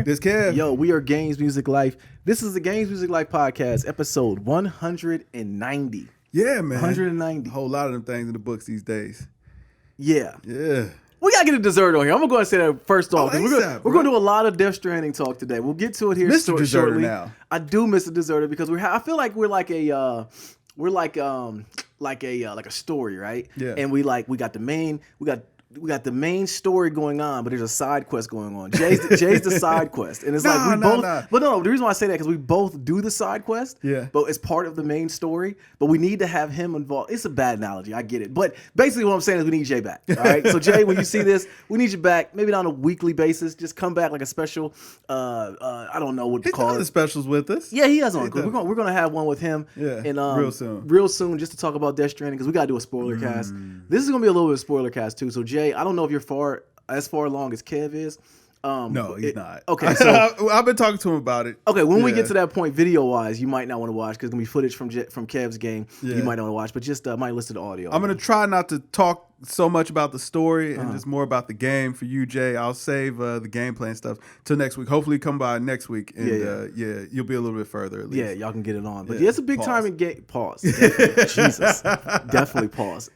This Kev. Yo, we are Games Music Life. This is the Games Music Life podcast, episode 190. Yeah, man. 190. A whole lot of them things in the books these days. Yeah. Yeah. We got to get a dessert on here. I'm going to go ahead and say that first off. We're going to do a lot of Death Stranding talk today. We'll get to it here shortly. Now. I do miss a deserter because I feel like we're like a story, right? Yeah. And we got the main story going on, but there's a side quest going on. Jay's the side quest, and it's both. But no, the reason why I say that because we both do the side quest. Yeah. But it's part of the main story. But we need to have him involved. It's a bad analogy, I get it. But basically, what I'm saying is we need Jay back. All right. So Jay, when you see this, we need you back. Maybe not on a weekly basis. Just come back like a special. I don't know what to call it. The specials with us. Yeah, he has on. We're gonna have one with him. Yeah. And real soon, just to talk about Death Stranding because we gotta do a spoiler cast. This is gonna be a little bit of spoiler cast too. So Jay, I don't know if you're as far along as Kev is. No, he's not. Okay, so I've been talking to him about it. Okay, when we get to that point, video-wise, you might not want to watch because it's gonna be footage from Kev's game. Yeah. You might not want to watch, but just might listen to audio. I'm gonna try not to talk so much about the story and just more about the game for you, Jay. I'll save the gameplay and stuff till next week. Hopefully, come by next week, and you'll be a little bit further at least. Yeah, y'all can get it on. But it's a big time in game. Pause. Definitely. Jesus, definitely pause.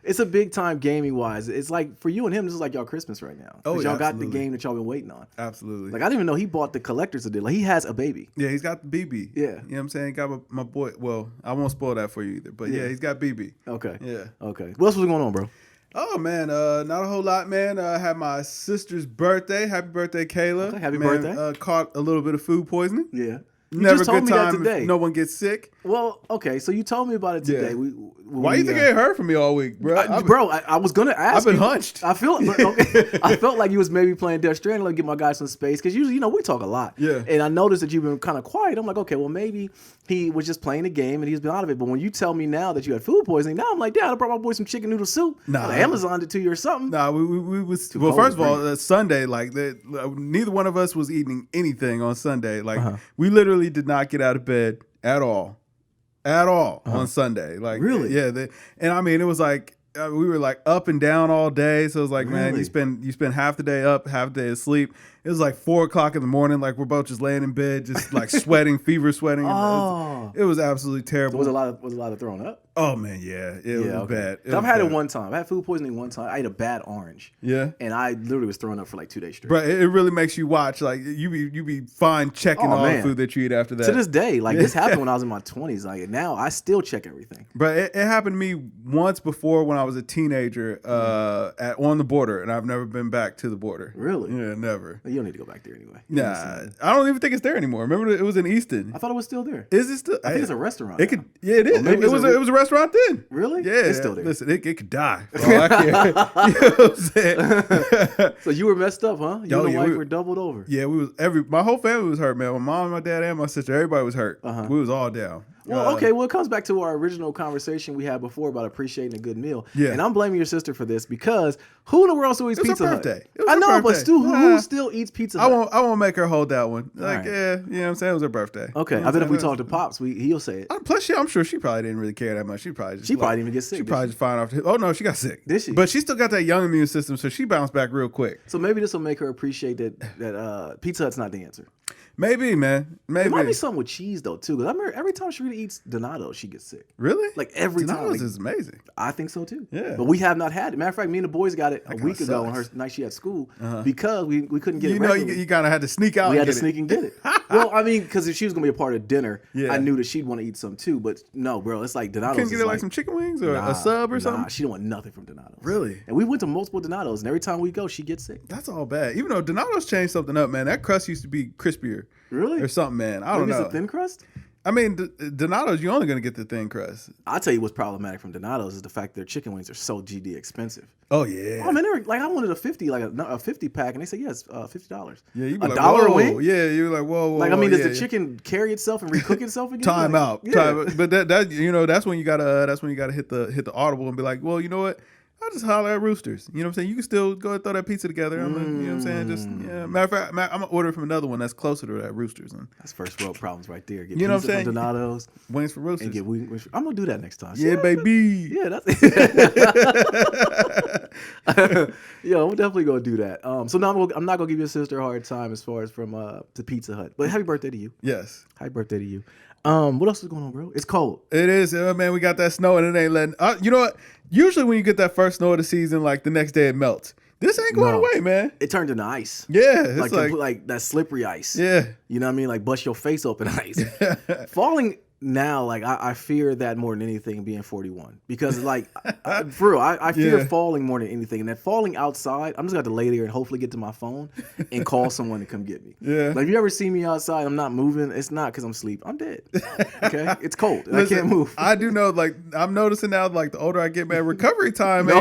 It's a big time gaming wise. It's like for you and him, this is like y'all Christmas right now. Oh, yeah, y'all got the game that y'all been waiting on. Absolutely. Like I didn't even know he bought the collector's edition. Like he has a baby. Yeah, he's got the BB. Yeah. You know what I'm saying? He got my boy. Well, I won't spoil that for you either. But yeah, he's got BB. Okay. Yeah. Okay. What else was going on, bro? Oh man, not a whole lot, man. I had my sister's birthday. Happy birthday, Kayla. Okay, happy birthday. Caught a little bit of food poisoning. Yeah. You Never just a told good me time that today. if no one gets sick. Well, okay, so you told me about it today. Yeah. Why you think you ain't heard from me all week, bro? I was gonna ask. I've been hunched. I felt like you was maybe playing Death Stranding, like get my guy some space because usually we talk a lot. Yeah. And I noticed that you've been kind of quiet. I'm like, okay, well maybe he was just playing the game and he's been out of it. But when you tell me now that you had food poisoning, now I'm like, Dad, I brought my boy some chicken noodle soup. Nah, I Amazoned it to you or something. Nah, we was well. First of all, Sunday, neither one of us was eating anything on Sunday. Like we literally did not get out of bed at all on Sunday. Like really, yeah. And I mean, it was like we were like up and down all day. So it was like, man, you spend half the day up, half the day asleep. It was like 4:00 in the morning. Like we're both just laying in bed, just like sweating, fever sweating. It was absolutely terrible. So was a lot of throwing up. Oh man, yeah, it was bad. I've had it one time. I had food poisoning one time. I ate a bad orange. Yeah, and I literally was throwing up for like 2 days straight. Bro, it really makes you watch. Like you be fine checking all the food that you eat after that. To this day, like this happened when I was in my 20s. Like now, I still check everything. But it happened to me once before when I was a teenager on the border, and I've never been back to the border. Really? Yeah, never. You don't need to go back there anyway. Nah, I don't even think it's there anymore. Remember, it was in Easton. I thought it was still there. Is it still? I think it's a restaurant. It could. Yeah, it is. It was a restaurant then. Really? Yeah, it's still there. Listen, it could die. For all I care. You know what I'm saying? So you were messed up, huh? You and the wife were doubled over. Yeah, my whole family was hurt, man. My mom, my dad, and my sister, everybody was hurt. We was all down. Well, okay. Well, it comes back to our original conversation we had before about appreciating a good meal. Yeah. And I'm blaming your sister for this because who in the world still eats Pizza Hut? It was I her know, birthday. but who still eats Pizza Hut? I won't make her hold that one. Like, right. yeah, you know what I'm saying? It was her birthday. Okay. You know I bet if we talk to Pops, he'll say it. Plus, I'm sure she probably didn't really care that much. She probably didn't even get sick. She probably just fine off. Oh no, she got sick. Did she? But she still got that young immune system, so she bounced back real quick. So maybe this will make her appreciate that Pizza Hut's not the answer. Maybe, man. Maybe. It might be something with cheese though too. Because I remember every time Sharita eats Donato, she gets sick. Really? Like every time. Donato's is amazing. I think so too. Yeah. But we have not had it. Matter of fact, me and the boys got it a week ago on her night she had school because we couldn't get it. You kind of had to sneak out. We had to sneak and get it. Well, I mean, because if she was gonna be a part of dinner, yeah. I knew that she'd want to eat some too. But no, bro, it's like Donato's. Couldn't get her like some chicken wings or a sub or something. She don't want nothing from Donato's. Really? And we went to multiple Donato's, and every time we go, she gets sick. That's all bad. Even though Donato's changed something up, man. That crust used to be crispier. Really? Or something, man. I don't know. It's a thin crust? I mean, Donato's, you're only going to get the thin crust. I'll tell you what's problematic from Donato's is the fact their chicken wings are so GD expensive. Oh, yeah. Oh, man, they were like, I wanted a 50, like a 50 pack, and they said, yes, $50. Yeah, you be $1 like, whoa. a wing? Yeah, you're like, whoa. Like, I mean, does the chicken carry itself and recook itself again? Time like, out. Yeah. But that that's when you gotta hit the audible and be like, well, you know what? I'll just holler at Roosters. You know what I'm saying? You can still go and throw that pizza together. You know what I'm saying? Just matter of fact, I'm gonna order from another one that's closer to that Roosters. And that's first world problems right there. Get you know what I'm pizza saying? from Donato's, wings for Roosters. and get wings. I'm gonna do that next time. Yeah, baby. Yeah, that's yeah, I'm definitely gonna do that. So now I'm not gonna give your sister a hard time as far as from to Pizza Hut. But happy birthday to you. Yes. Happy birthday to you. What else is going on, bro? It's cold. It is, man. We got that snow and it ain't letting. You know what? Usually when you get that first snow of the season, like the next day it melts. This ain't going away, man. It turned into ice. Yeah, it's like that slippery ice. Yeah, you know what I mean? Like bust your face open ice. Falling now, like I fear that more than anything being 41 because like for real, I fear falling more than anything. And that falling outside, I'm just gonna have to lay there and hopefully get to my phone and call someone to come get me. Yeah. Like if you ever see me outside, I'm not moving. It's not because I'm asleep. I'm dead. Okay, it's cold. Listen, I can't move. I do know. Like I'm noticing now, like the older I get, man, recovery time they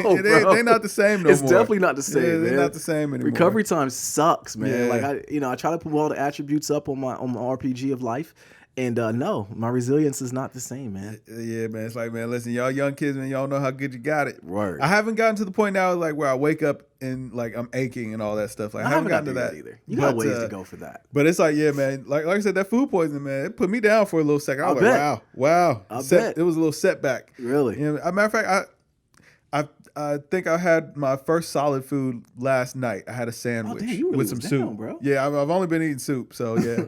not the same no more. It's definitely not the same. Yeah, man. They're not the same anymore. Recovery time sucks, man. Yeah. Like I try to put all the attributes up on my RPG of life. And no, my resilience is not the same, man. Yeah, man. It's like, man, listen, y'all young kids, man, y'all know how good you got it. Word. I haven't gotten to the point now, like where I wake up and like I'm aching and all that stuff. Like I haven't gotten to that either. You got ways to go for that. But it's like, yeah, man. Like I said, that food poisoning, man, it put me down for a little second. I was like, wow. I bet. It was a little setback. Really? You know, as a matter of fact, I think I had my first solid food last night. I had a sandwich with some soup, bro. Yeah, I've only been eating soup, so yeah.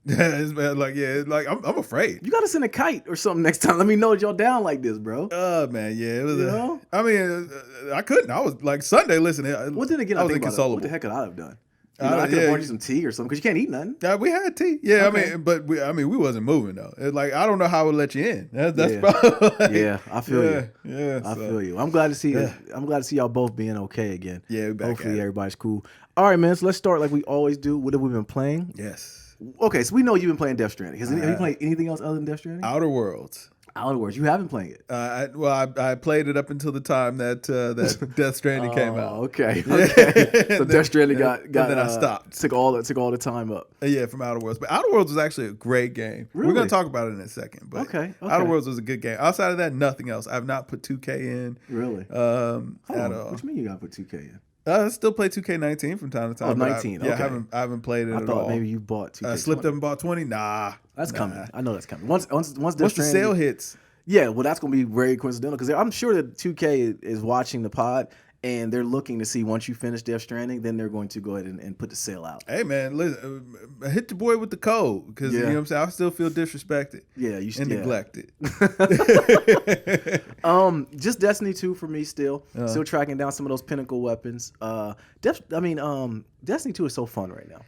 It's been like I'm afraid. You gotta send a kite or something next time. Let me know that y'all down like this, bro. Man, yeah, it was. I mean, I couldn't. I was like Sunday. Listen, what did again? I think about what the heck could I have done? You know, I could have bought you some tea or something because you can't eat nothing. We had tea. Yeah, okay. We wasn't moving though. It's like I don't know how I would let you in. That's probably. Like, I feel you. Yeah, I feel you. I'm glad to see. I'm glad to see y'all both being okay again. Yeah, hopefully everybody's cool. All right, man. So let's start like we always do. What have we been playing? Yes. Okay, so we know you've been playing Death Stranding. Have you played anything else other than Death Stranding? Outer Worlds. Outer Worlds. You haven't played it. I played it up until the time that Death Stranding came out. Okay. So Death Stranding got and then I stopped. Took all the time up. Yeah, from Outer Worlds. But Outer Worlds was actually a great game. Really? We're gonna talk about it in a second. But okay. Outer Worlds was a good game. Outside of that, nothing else. I have not put 2K in. Really? At all. What you mean you got to put 2K in? I still play 2K19 from time to time. 19. Okay. I haven't played it at all. I thought maybe you bought 2K. I slipped up and bought 20. That's coming. I know that's coming. Once Death the sale hits. Yeah, well, that's going to be very coincidental because I'm sure that 2K is watching the pod and they're looking to see once you finish Death Stranding, then they're going to go ahead and put the sale out. Hey, man, listen, hit your boy with the code because you know what I'm saying. I still feel disrespected. Yeah, you and neglected. Just Destiny 2 for me still tracking down some of those pinnacle weapons. Destiny 2 is so fun right now.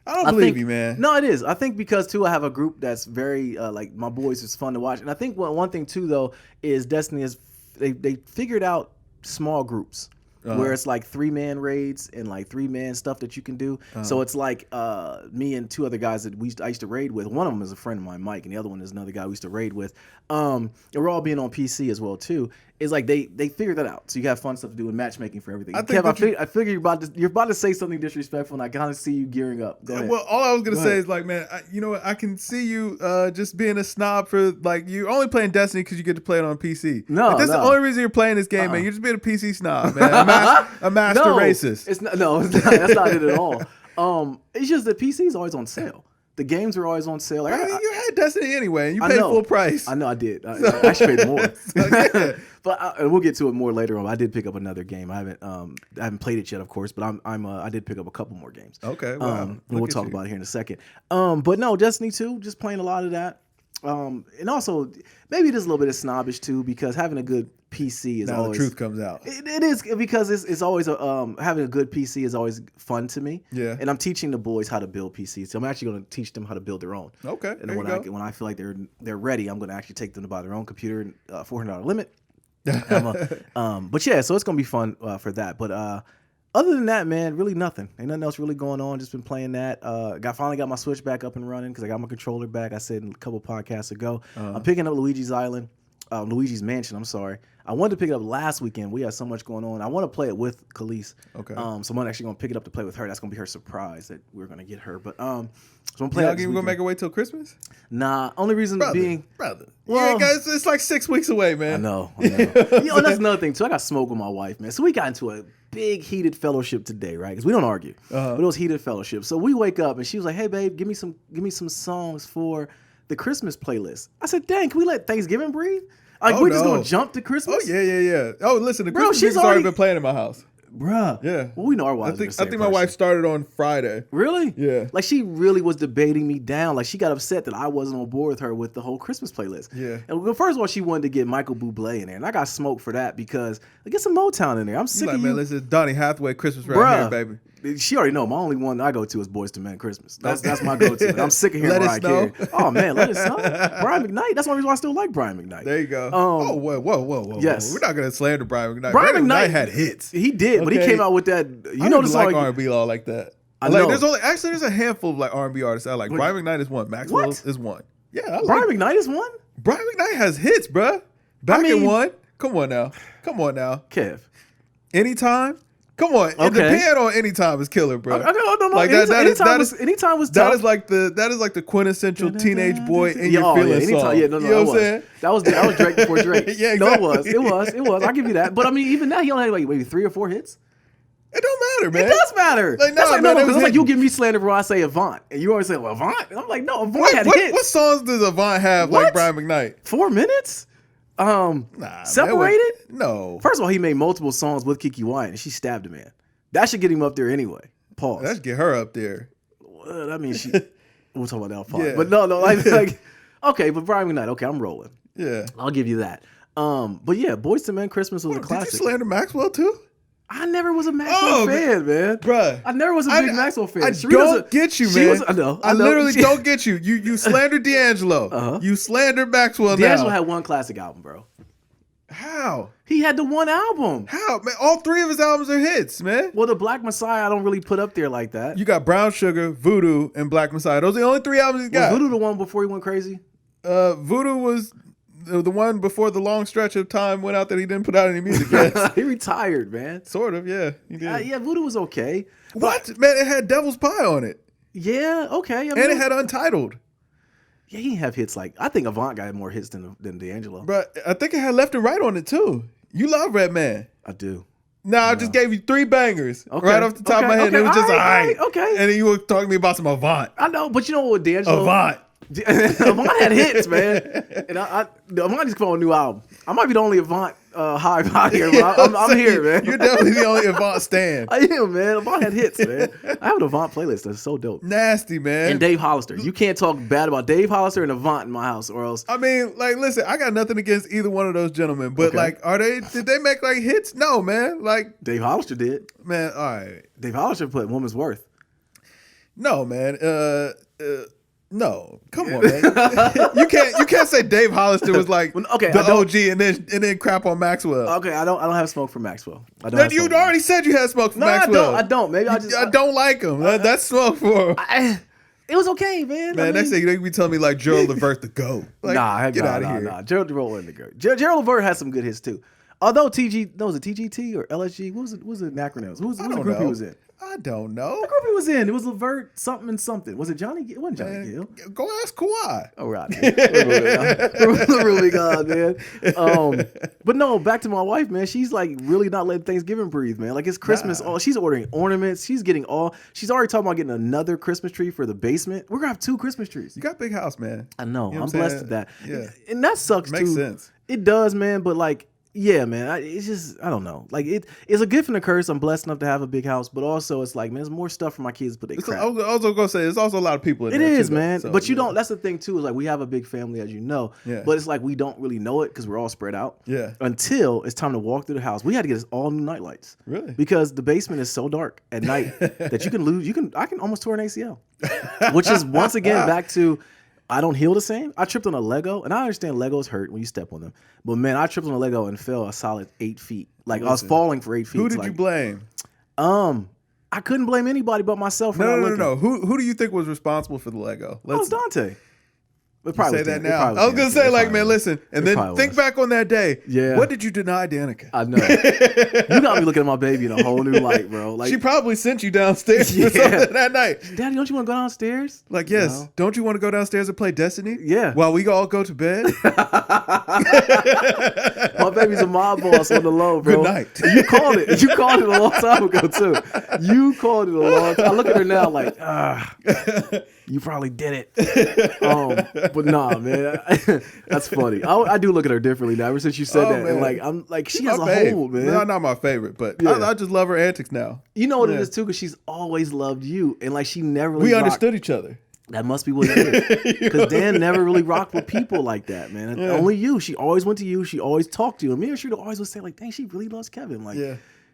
I don't believe you, man. No, it is. I think because too, I have a group that's very like my boys. It's fun to watch, and I think one thing too though is Destiny is they figured out small groups where it's like 3-man raids and like 3-man stuff that you can do. So it's like me and 2 other guys that I used to raid with. One of them is a friend of mine, Mike, and the other one is another guy we used to raid with. And we're all being on PC as well too. It's like they figured that out. So you have fun stuff to do and matchmatching for everything. I figure you're about to say something disrespectful, and I kind of see you gearing up. Go ahead. Well, all I was gonna say is like, man, you know what? I can see you just being a snob for like you're only playing Destiny because you get to play it on PC. No, if that's the only reason you're playing this game, man. You're just being a PC snob, man. A master racist. It's not. No, it's not, that's not it at all. It's just that PC is always on sale. The games are always on sale. Like, you had Destiny anyway, and you paid full price. I know, I did. I actually paid more. But we'll get to it more later on. I did pick up another game. I haven't played it yet, of course, but I did pick up a couple more games. Okay, wow. And we'll talk about it here in a second. But no, Destiny 2, just playing a lot of that. And also maybe it is a little bit of snobbish too because having a good PC is always the truth comes out. It is because it's always having a good PC is always fun to me. Yeah. And I'm teaching the boys how to build PCs. So I'm actually going to teach them how to build their own. Okay. And when I feel like they're ready, I'm going to actually take them to buy their own computer, $400 limit. But yeah, so it's going to be fun for that. But other than that, man, really nothing. Ain't nothing else really going on. Just been playing that. Finally got my Switch back up and running because I got my controller back. I said a couple podcasts ago. I'm picking up Luigi's Island. Luigi's Mansion. I'm sorry. I wanted to pick it up last weekend. We had so much going on. I want to play it with Khalees. Okay. So I'm actually going to pick it up to play with her. That's going to be her surprise that we're going to get her. But so I'm going to play it. You going to make her wait till Christmas? Nah. Only reason being... Brother. Well, guys, it's like 6 weeks away, man. I know. That's another thing, too. I got smoke with my wife, man. So we got into a big heated fellowship today, right? Because we don't argue. But it was heated fellowship. So we wake up and she was like, hey, babe, give me some songs for the Christmas playlist. I said, dang, can we let Thanksgiving breathe? Like, we're just going to jump to Christmas? Oh, yeah. Oh, listen, the Christmas music's already been playing in my house. Bruh. Yeah. Well, we know our wives. I think my wife started on Friday. Really? Yeah. Like, she really was debating me down. Like, she got upset that I wasn't on board with her with the whole Christmas playlist. Yeah. And first of all, she wanted to get Michael Bublé in there. And I got smoked for that because, get some Motown in there. I'm sick of you. Man, listen, Donny Hathaway Christmas right here, baby. She already know. My only one I go to is Boyz II Men Christmas. That's my go-to. And I'm sick of hearing Mariah Carey. Oh, man, let it snow. Brian McKnight. That's one reason why I still like Brian McKnight. There you go. Whoa. Yes. We're not going to slander Brian McKnight. Brian McKnight had hits. He did, but he came out with that. You know the song. I like R&B all like that. I know. There's a handful of like R&B artists I like. Brian McKnight is one. Maxwell is one. Yeah, Brian McKnight is one? Brian McKnight has hits, bruh. Back in one. Come on now. Kev. Anytime. Come on, the piano Anytime is killer, bro. No. Like Anytime was tough. That is like the quintessential teenage boy in your feelings song. Yeah, no, you know what I'm saying? That was Drake before Drake. Yeah, exactly. No, it was. I'll give you that. But I mean, even now he only had like maybe 3 or 4 hits. It don't matter, man. It does matter. Like, that's like you give me slander before I say Avant, and you always say, "Well, Avant," and I'm like, "No, Avant had hits." What songs does Avant have like Brian McKnight? 4 minutes. Separated? No. First of all, he made multiple songs with Keke Wyatt, and she stabbed a man. That should get him up there anyway. Pause. That should get her up there. Well, that means we'll talk about that part. Yeah. But no, like, okay, but Brian McKnight, okay, I'm rolling. Yeah. I'll give you that. But yeah, Boyz II Men Christmas was a classic. Did you slander Maxwell too? I never was a Maxwell fan, man. Bruh. I never was a big Maxwell fan. I don't get you, man. I literally don't get you. You slandered D'Angelo. You slandered Maxwell now. D'Angelo had one classic album, bro. How? He had the one album. How? Man, all 3 of his albums are hits, man. Well, the Black Messiah I don't really put up there like that. You got Brown Sugar, Voodoo, and Black Messiah. Those are the only 3 albums he's got. Was Voodoo the one before he went crazy? Voodoo was the one before the long stretch of time went out that he didn't put out any music yet. He retired, man. Sort of, yeah. He did. Yeah, Voodoo was okay. What? Man, it had Devil's Pie on it. Yeah, okay. I mean, and it had Untitled. Yeah, he didn't have hits like... I think Avant got more hits than D'Angelo. But I think it had Left and Right on it, too. You love Redman. I do. I just gave you 3 bangers right off the top of my head. And it was just all right. Okay. And then you were talking to me about some Avant. I know, but you know what, D'Angelo? Avant. Avant had hits, man. And Avant just come on with a new album. I might be the only Avant hive out here, but I'm here, man. You're definitely the only Avant stan. I am, man. Avant had hits, man. I have an Avant playlist that's so dope. Nasty, man. And Dave Hollister. You can't talk bad about Dave Hollister and Avant in my house, or else. I mean, like, listen, I got nothing against either one of those gentlemen, but like, did they make like hits? No, man. Like Dave Hollister did. Man, all right. Dave Hollister put Woman's Worth. No, man. No, come on, man. you can't say Dave Hollister was like the OG and then crap on Maxwell. Okay, I don't have smoke for Maxwell. You already said you had smoke for Maxwell. I don't. Maybe I don't like him. That's smoke for him. It was okay, man. Next thing you be telling me like Gerald Levert the GOAT. Like, get out of here. Nah. Gerald Levert wasn't the GOAT. Gerald Levert had some good hits too. Although was it TGT or LSG? What was the acronyms? What was the group he was in? I don't know. The group he was in. It was Levert something and something. Was it Johnny? It wasn't Johnny Gill. Go ask Kawhi. Oh, right. We're moving on, man. But no, back to my wife, man. She's like really not letting Thanksgiving breathe, man. Like it's Christmas. She's ordering ornaments. She's already talking about getting another Christmas tree for the basement. We're gonna have 2 Christmas trees. You got a big house, man. I know. You know I'm blessed with that. Yeah. And that sucks too. Makes sense. It does, man. But like, yeah, man. It's just, I don't know. Like it's a gift and a curse. I'm blessed enough to have a big house, but also it's like, man, there's more stuff for my kids to put their crap. I was also gonna say there's also a lot of people in it there. It is, too, man. so, but you don't. That's the thing too. Is like we have a big family, as you know. Yeah. But it's like we don't really know it because we're all spread out. Yeah. Until it's time to walk through the house. We had to get us all new night lights. Really? Because the basement is so dark at night that you can lose. I can almost tear an ACL. Which is once again back to. I don't heal the same. I tripped on a Lego, and I understand Legos hurt when you step on them. But man, I tripped on a Lego and fell a solid 8 feet. Like I was falling for 8 feet. Who did you blame? I couldn't blame anybody but myself. No. Who do you think was responsible for the Lego? It was Dante. It probably say that Danica. now. I was gonna say like, man, listen, and then think was. back on that day. Yeah. What did you deny Danica? I know. You got me looking at my baby in a whole new light, bro. Like she probably sent you downstairs for something that night. Daddy, don't you want to go downstairs? Like, yes. Don't you want to go downstairs and play Destiny? Yeah. While we all go to bed. My baby's a mob boss on the low, bro. Good night. You called it. You called it a long time ago too. You called it a long time. I look at her now like, you probably did it. But nah, man, that's funny. I do look at her differently now. Ever since you said that, man. and like I'm like she has a babe. hold, man. No, not my favorite, but I just love her antics now. You know what it is too, because she's always loved you, and like she never. Really we understood each other. That must be what it is. Because Dan never really rocked with people like that, man. Yeah. Only you. She always went to you. She always talked to you. And me and Shooter always would say, like, dang, she really loves Kevin. Like,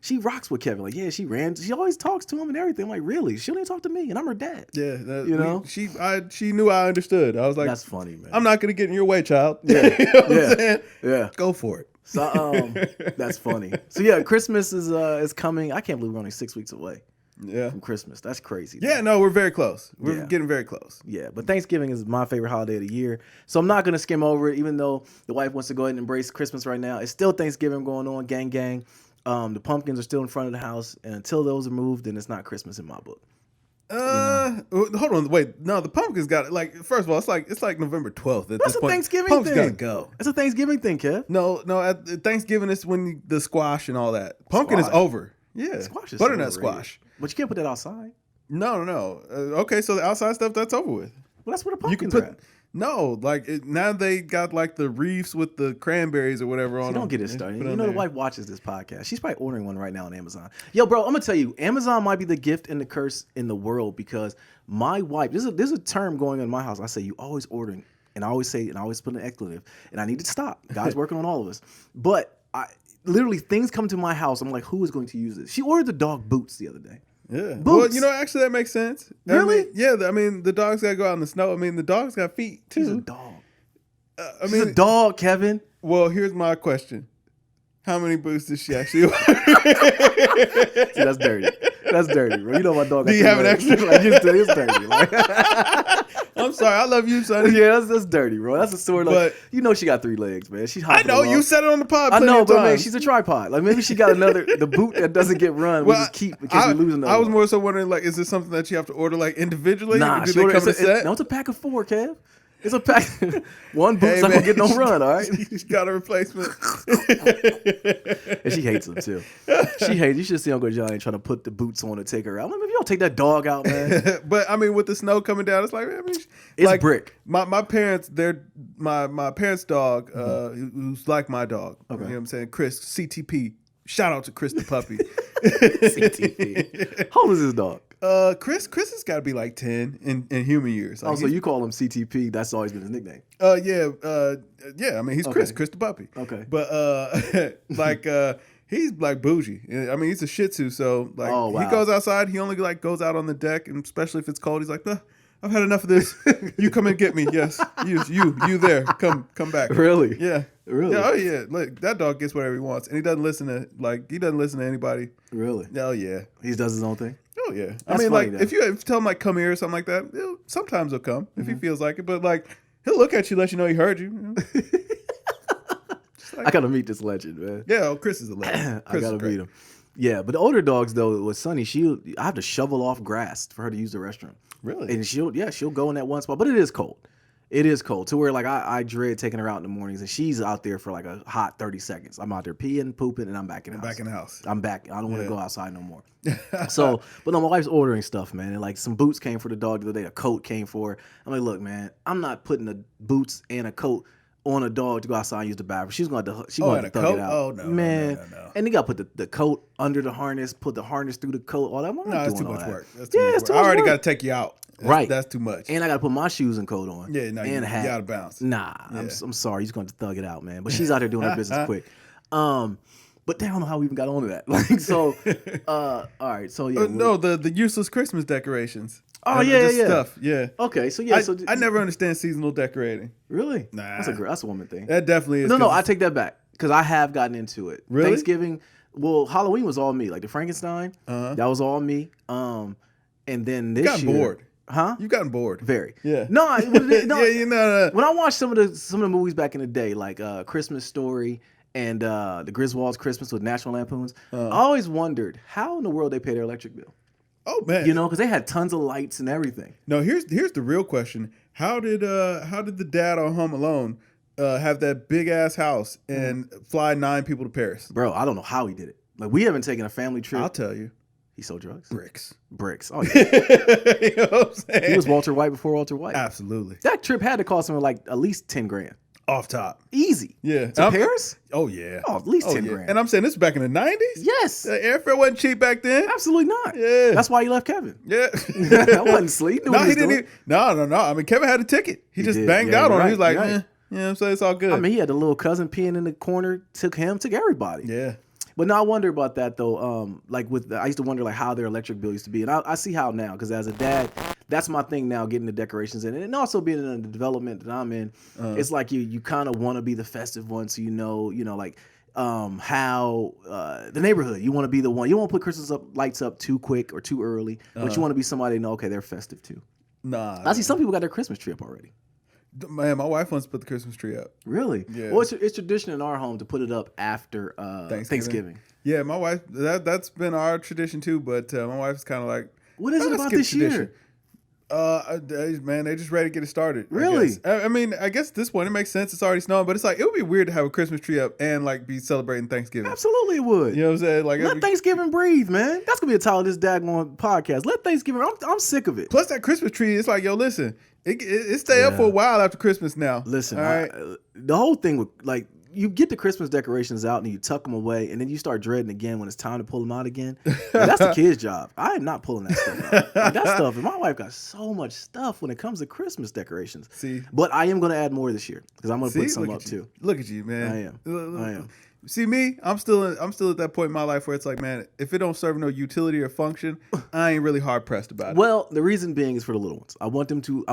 she rocks with Kevin. Like, yeah, she always talks to him and everything. I'm like, really? She don't even talk to me, and I'm her dad. Yeah. You know? She knew I understood. I was like, that's funny, man. I'm not going to get in your way, child. Yeah. You know what I'm saying? Yeah. Go for it. So, that's funny. So, yeah, Christmas is coming. I can't believe we're only 6 weeks away. Yeah, from Christmas. That's crazy. Yeah, no, we're very close. We're getting very close. Yeah, but Thanksgiving is my favorite holiday of the year. So I'm not going to skim over it, even though the wife wants to go ahead and embrace Christmas right now. It's still Thanksgiving going on, gang, gang. The pumpkins are still in front of the house, and until those are moved, then it's not Christmas in my book. Hold on, wait. No, the pumpkins got it. Like, first of all, it's like November 12th. That's a Thanksgiving pumpkins thing. Gotta go. It's a Thanksgiving thing, Kev. No. At Thanksgiving is when the squash and all that. Pumpkin is over. Yeah, squash is butternut squash. But you can't put that outside. No. Okay, so the outside stuff, that's over with. Well, that's where the pumpkins are at. No, like now they got like the wreaths with the cranberries or whatever on them. Don't get it started. You know the wife watches this podcast. She's probably ordering one right now on Amazon. Yo, bro, I'm gonna tell you, Amazon might be the gift and the curse in the world because my wife. There's a term going on in my house. I say you always ordering, and I always say, and I always put an expletive, and I need to stop. God's working on all of us, but literally things come to my house. I'm like, who is going to use this? She ordered the dog boots the other day. Yeah. Boots. Well, actually that makes sense. Really? I mean, the dogs got to go out in the snow. I mean, the dogs got feet too. She's a dog. She's a dog, Kevin. Well, here's my question. How many boots did she actually order? See, that's dirty. That's dirty, bro. You know my dog. Do you have an extra? Like, it's dirty. Like, I'm sorry. I love you, son. Yeah, that's dirty, bro. That's a story. Like, she got 3 legs, man. She's I know. You said it on the pod. I know, but man, she's a tripod. Like maybe she got the boot that doesn't get run. We just keep in case we lose another. I was more so wondering, like, is this something that you have to order like individually? Nah, or do they come in a set? No, it's a pack of 4, Kev. It's a pack. One boot's not gonna get no run, all right? She's got a replacement. And she hates them too. She hates. You should see Uncle Johnny trying to put the boots on to take her out. I'm like, maybe you don't take that dog out, man. But I mean, with the snow coming down, it's like, it's like brick. My parents, my parents' dog, who's like my dog. Okay. You know what I'm saying? Chris, CTP. Shout out to Chris the puppy. CTP. How old is his dog? Chris has got to be like 10 in human years. Like so you call him CTP? That's always been his nickname. Yeah. I mean, he's Chris the puppy. Okay. But he's like bougie. I mean, he's a Shih Tzu, so like he goes outside. He only like goes out on the deck, and especially if it's cold, he's like, I've had enough of this. You come and get me. Yes, you there. Come back. Really? Yeah. Really? Yeah, oh yeah. Look, that dog gets whatever he wants, and he doesn't listen to anybody. Really? Oh yeah. He does his own thing. Oh yeah. That's I mean, funny, like if you tell him like come here or something like that, sometimes he'll come if he feels like it. But like he'll look at you, let you know he heard you. I gotta meet this legend, man. Yeah, Chris is a legend. I gotta meet him. Yeah, but the older dogs though, with Sunny, I have to shovel off grass for her to use the restroom. Really? And she'll go in that one spot, but it is cold. It is cold to where like I dread taking her out in the mornings, and she's out there for like a hot 30 seconds. I'm out there peeing, pooping, and I'm back in the house. I'm back. I don't want to go outside no more. So, but no, my wife's ordering stuff, man. And like some boots came for the dog the other day. A coat came for her. I'm like, look, man, I'm not putting the boots and a coat on a dog to go outside and use the bathroom. She's going to thug it out. Oh no, man. No. And they got to put the coat under the harness, put the harness through the coat. All that. No, that's too much work. It's too much work. I already got to take you out. That's too much. And I got to put my shoes and coat on. Yeah, no, you got to bounce. Nah, yeah. I'm sorry. You're going to thug it out, man. But she's out there doing her business quick. But I don't know how we even got onto that. Like, so, all right. So, yeah. No, the useless Christmas decorations. Oh, yeah. Stuff. Yeah. Okay. So, yeah. I never understand seasonal decorating. Really? Nah. That's a woman thing. That definitely is. No, I take that back because I have gotten into it. Really? Thanksgiving. Well, Halloween was all me. Like the Frankenstein, that was all me. And then this year. Got bored. Huh? You've gotten bored. Very. Yeah. No, no. Yeah, When I watched some of the movies back in the day, like Christmas Story and the Griswold's Christmas with National Lampoons, I always wondered how in the world they pay their electric bill. Oh man. Because they had tons of lights and everything. No, here's the real question. How did the dad on Home Alone have that big ass house and fly 9 people to Paris? Bro, I don't know how he did it. Like, we haven't taken a family trip. I'll tell you. He sold drugs? Bricks. Oh, yeah. You know what I'm saying? He was Walter White before Walter White. Absolutely. That trip had to cost him like at least 10 grand. Off top. Easy. Yeah. To Paris? Oh, yeah. Oh, at least 10 grand. And I'm saying this is back in the 90s? Yes. Airfare wasn't cheap back then. Absolutely not. Yeah. That's why he left Kevin. Yeah. I wasn't asleep. No, he didn't. No. I mean, Kevin had a ticket. He just banged out on it. He was like, you know what I'm saying? It's all good. I mean, he had a little cousin peeing in the corner, took everybody. Yeah. But no, I wonder about that though. I used to wonder like how their electric bill used to be, and I see how now, because as a dad, that's my thing now, getting the decorations in, and also being in the development that I'm in. It's like you kind of want to be the festive one, so how the neighborhood, you want to be the one. You don't want to put Christmas lights up too quick or too early, but you want to be somebody to know, okay, they're festive too. Nah, I see some people got their Christmas tree up already. Man, my wife wants to put the Christmas tree up. Really? Yeah. Well, it's tradition in our home to put it up after Thanksgiving. Yeah, my wife, that's been our tradition too, but my wife's kind of like, what is it about this year? Man, they just ready to get it started. Really? I mean, I guess at this point it makes sense. It's already snowing, but it's like it would be weird to have a Christmas tree up and like be celebrating Thanksgiving. Absolutely, it would. You know what I'm saying? Like, let Thanksgiving breathe, man. That's gonna be a title of this daggone podcast. Let Thanksgiving. I'm sick of it. Plus that Christmas tree, it's like, yo, listen, it stay up for a while after Christmas now. Listen, all right? The whole thing with like, you get the Christmas decorations out and you tuck them away, and then you start dreading again when it's time to pull them out again. That's the kid's job. I am not pulling that stuff out. Like, that stuff, and my wife got so much stuff when it comes to Christmas decorations. See, but I am going to add more this year because I'm going to put some up too. Look at you, man. I am. See me, I'm still at that point in my life where it's like, man, if it don't serve no utility or function, I ain't really hard pressed about it. Well, the reason being is for the little ones. I want them to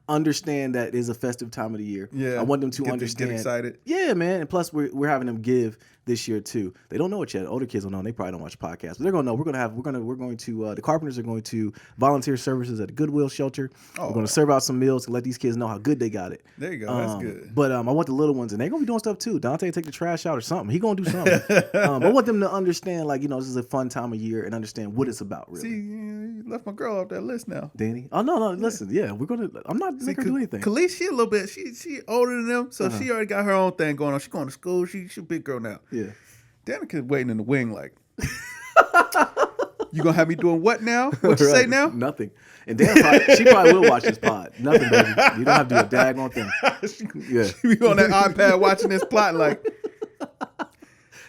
understand that it is a festive time of the year. Yeah, I want them to understand. Get excited. Yeah, man. And plus, we're having them give this year too. They don't know it yet. Older kids don't know. They probably don't watch podcasts, but they're gonna know. We're going to the Carpenters are going to volunteer services at a Goodwill shelter. We're going to serve out some meals to let these kids know how good they got it. There you go. That's good. But I want the little ones, and they're gonna be doing stuff too. Dante take the trash out or something. He gonna do something. I want them to understand, like, this is a fun time of year and understand what it's about. Really. See, you left my girl off that list now, Danny. Oh no, listen, yeah, we're gonna. I'm not making her do anything. Khalees, she a little bit. She older than them, so she already got her own thing going on. She going to school. She a big girl now. Yeah. Danica's waiting in the wing like, you gonna have me doing what now? What you say now? Nothing. And she probably will watch this pod. Nothing, baby. You don't have to do a daggone thing. She be on that iPad watching this plot like.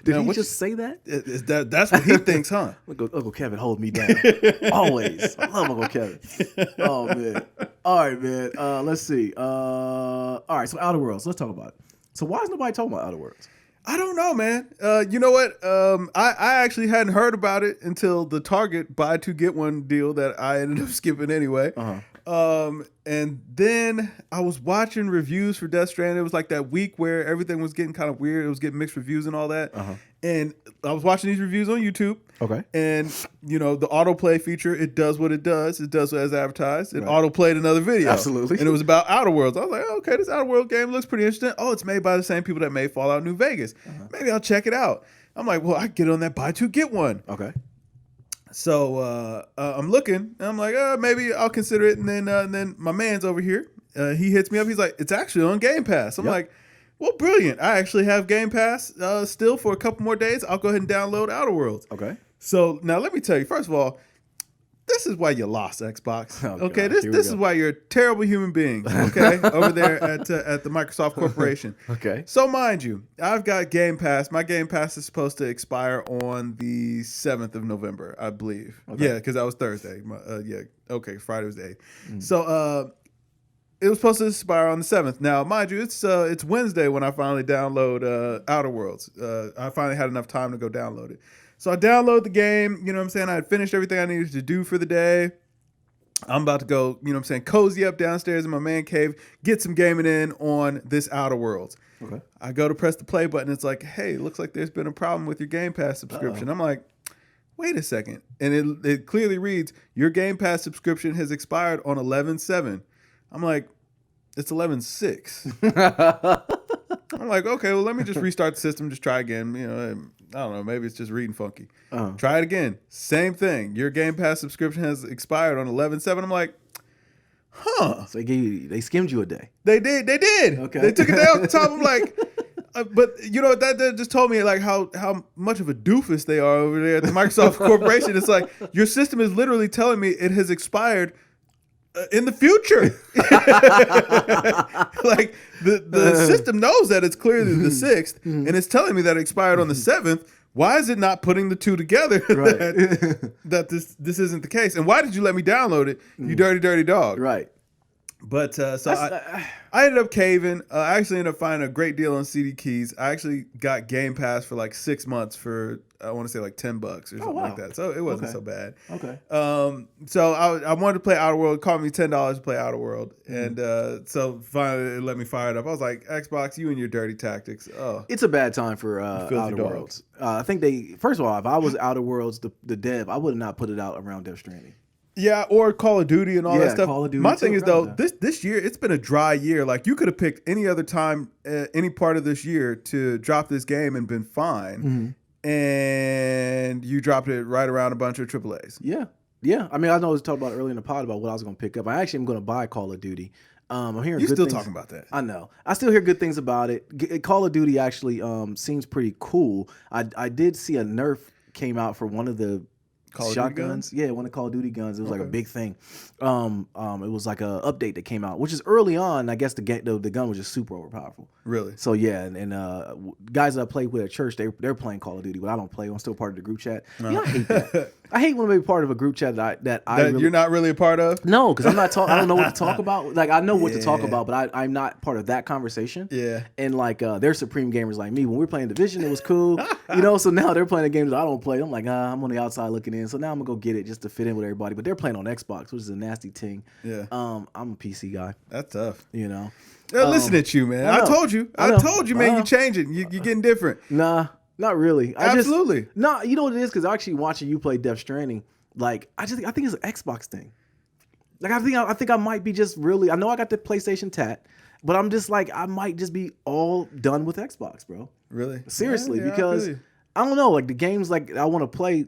Did he just say that? That's what he thinks, huh? Uncle Kevin, hold me down. Always. I love Uncle Kevin. Oh, man. All right, man. Let's see. All right, so Outer Worlds. Let's talk about it. So why is nobody talking about Outer Worlds? I don't know, man. You know what? I actually hadn't heard about it until the Target buy 2 get 1 deal that I ended up skipping anyway. And then I was watching reviews for Death Stranding. It was like that week where everything was getting kind of weird. It was getting mixed reviews and all that. And I was watching these reviews on YouTube. Okay. And, the autoplay feature, it does what it does. It does what as advertised. It autoplayed another video. Absolutely. And it was about Outer Worlds. I was like, okay, this Outer Worlds game looks pretty interesting. Oh, it's made by the same people that made Fallout New Vegas. Maybe I'll check it out. I'm like, well, I can get on that buy 2 get 1. Okay. So I'm looking, and I'm like, maybe I'll consider it. And then my man's over here. He hits me up. He's like, it's actually on Game Pass. I'm like, well, brilliant. I actually have Game Pass still for a couple more days. I'll go ahead and download Outer Worlds. Okay. So now let me tell you, first of all, this is why you lost, Xbox. Okay, God, this is why you're a terrible human being. Okay, over there at the Microsoft Corporation. Okay. So mind you, I've got Game Pass. My Game Pass is supposed to expire on the 7th of November, I believe. Okay. Yeah, because that was Thursday. Okay, Friday was the 8th. So it was supposed to expire on the 7th. Now, mind you, it's Wednesday when I finally download Outer Worlds. I finally had enough time to go download it. So I download the game, you know what I'm saying? I had finished everything I needed to do for the day. I'm about to go, you know what I'm saying, cozy up downstairs in my man cave, get some gaming in on this Outer Worlds. Okay. I go to press the play button. It's like, hey, looks like there's been a problem with your Game Pass subscription. I'm like, wait a second. And it clearly reads, your Game Pass subscription has expired on 11/7. I'm like, it's 11/6. I'm like, okay, well, let me just restart the system, just try again. You know, I don't know, maybe it's just reading funky. Try it again. Same thing. Your Game Pass subscription has expired on 11/7. I'm like, huh. So they skimmed you a day. They did. Okay. They took it down off the top. I'm like, but you know, that just told me like how much of a doofus they are over there at the Microsoft Corporation. It's like, your system is literally telling me it has expired in the future. Like the system knows that it's clearly the 6th, and it's telling me that it expired on the 7th. Why is it not putting the two together that this isn't the case? And why did you let me download it, you dirty dog? Right. But so I ended up caving. I actually ended up finding a great deal on CD keys. I actually got Game Pass for like 6 months for, I want to say like $10 or something like that. So it wasn't so bad. Okay. So I wanted to play Outer World. It cost me $10 to play Outer World, and so finally it let me fire it up. I was like, Xbox, you and your dirty tactics. Oh, it's a bad time for Outer Worlds. I think first of all, if I was Outer Worlds, the dev, I would have not put it out around Death Stranding. Yeah, or Call of Duty and all that stuff. Call of Duty. My thing is though, this year it's been a dry year. Like, you could have picked any other time, any part of this year to drop this game and been fine, and you dropped it right around a bunch of AAAs. Yeah. I mean, I know I was talking about earlier in the pod about what I was going to pick up. I actually am going to buy Call of Duty. I'm hearing you're good still things. Talking about that. I know. I still hear good things about it. Call of Duty actually seems pretty cool. I did see a nerf came out for one of the shotguns. Yeah, one of the Call of Duty guns. It was like a big thing. It was like a update that came out, which is early on. I guess the gun was just super overpowerful. Really? So yeah, and guys that I played with at church, they're playing Call of Duty, but I don't play. I'm still part of the group chat. Yeah, I hate that. I hate when I'm part of a group chat that really, you're not really a part of. No, because I'm not I don't know what to talk about. Like, I know what to talk about, but I'm not part of that conversation. Yeah. And like they're supreme gamers like me. When we were playing Division, it was cool. So now they're playing the games that I don't play. I'm like, I'm on the outside looking in. So now I'm gonna go get it just to fit in with everybody. But they're playing on Xbox, which is a nasty thing. Yeah. I'm a PC guy. That's tough. Listen at you, man. I told you, man. You're changing. You're getting different. Nah, not really. Absolutely. You know what it is? Because actually watching you play Death Stranding, like I think it's an Xbox thing. Like I think I might be just really. I know I got the PlayStation tat, but I'm just like, I might just be all done with Xbox, bro. Really? Seriously, because I don't know. Like, the games like I want to play.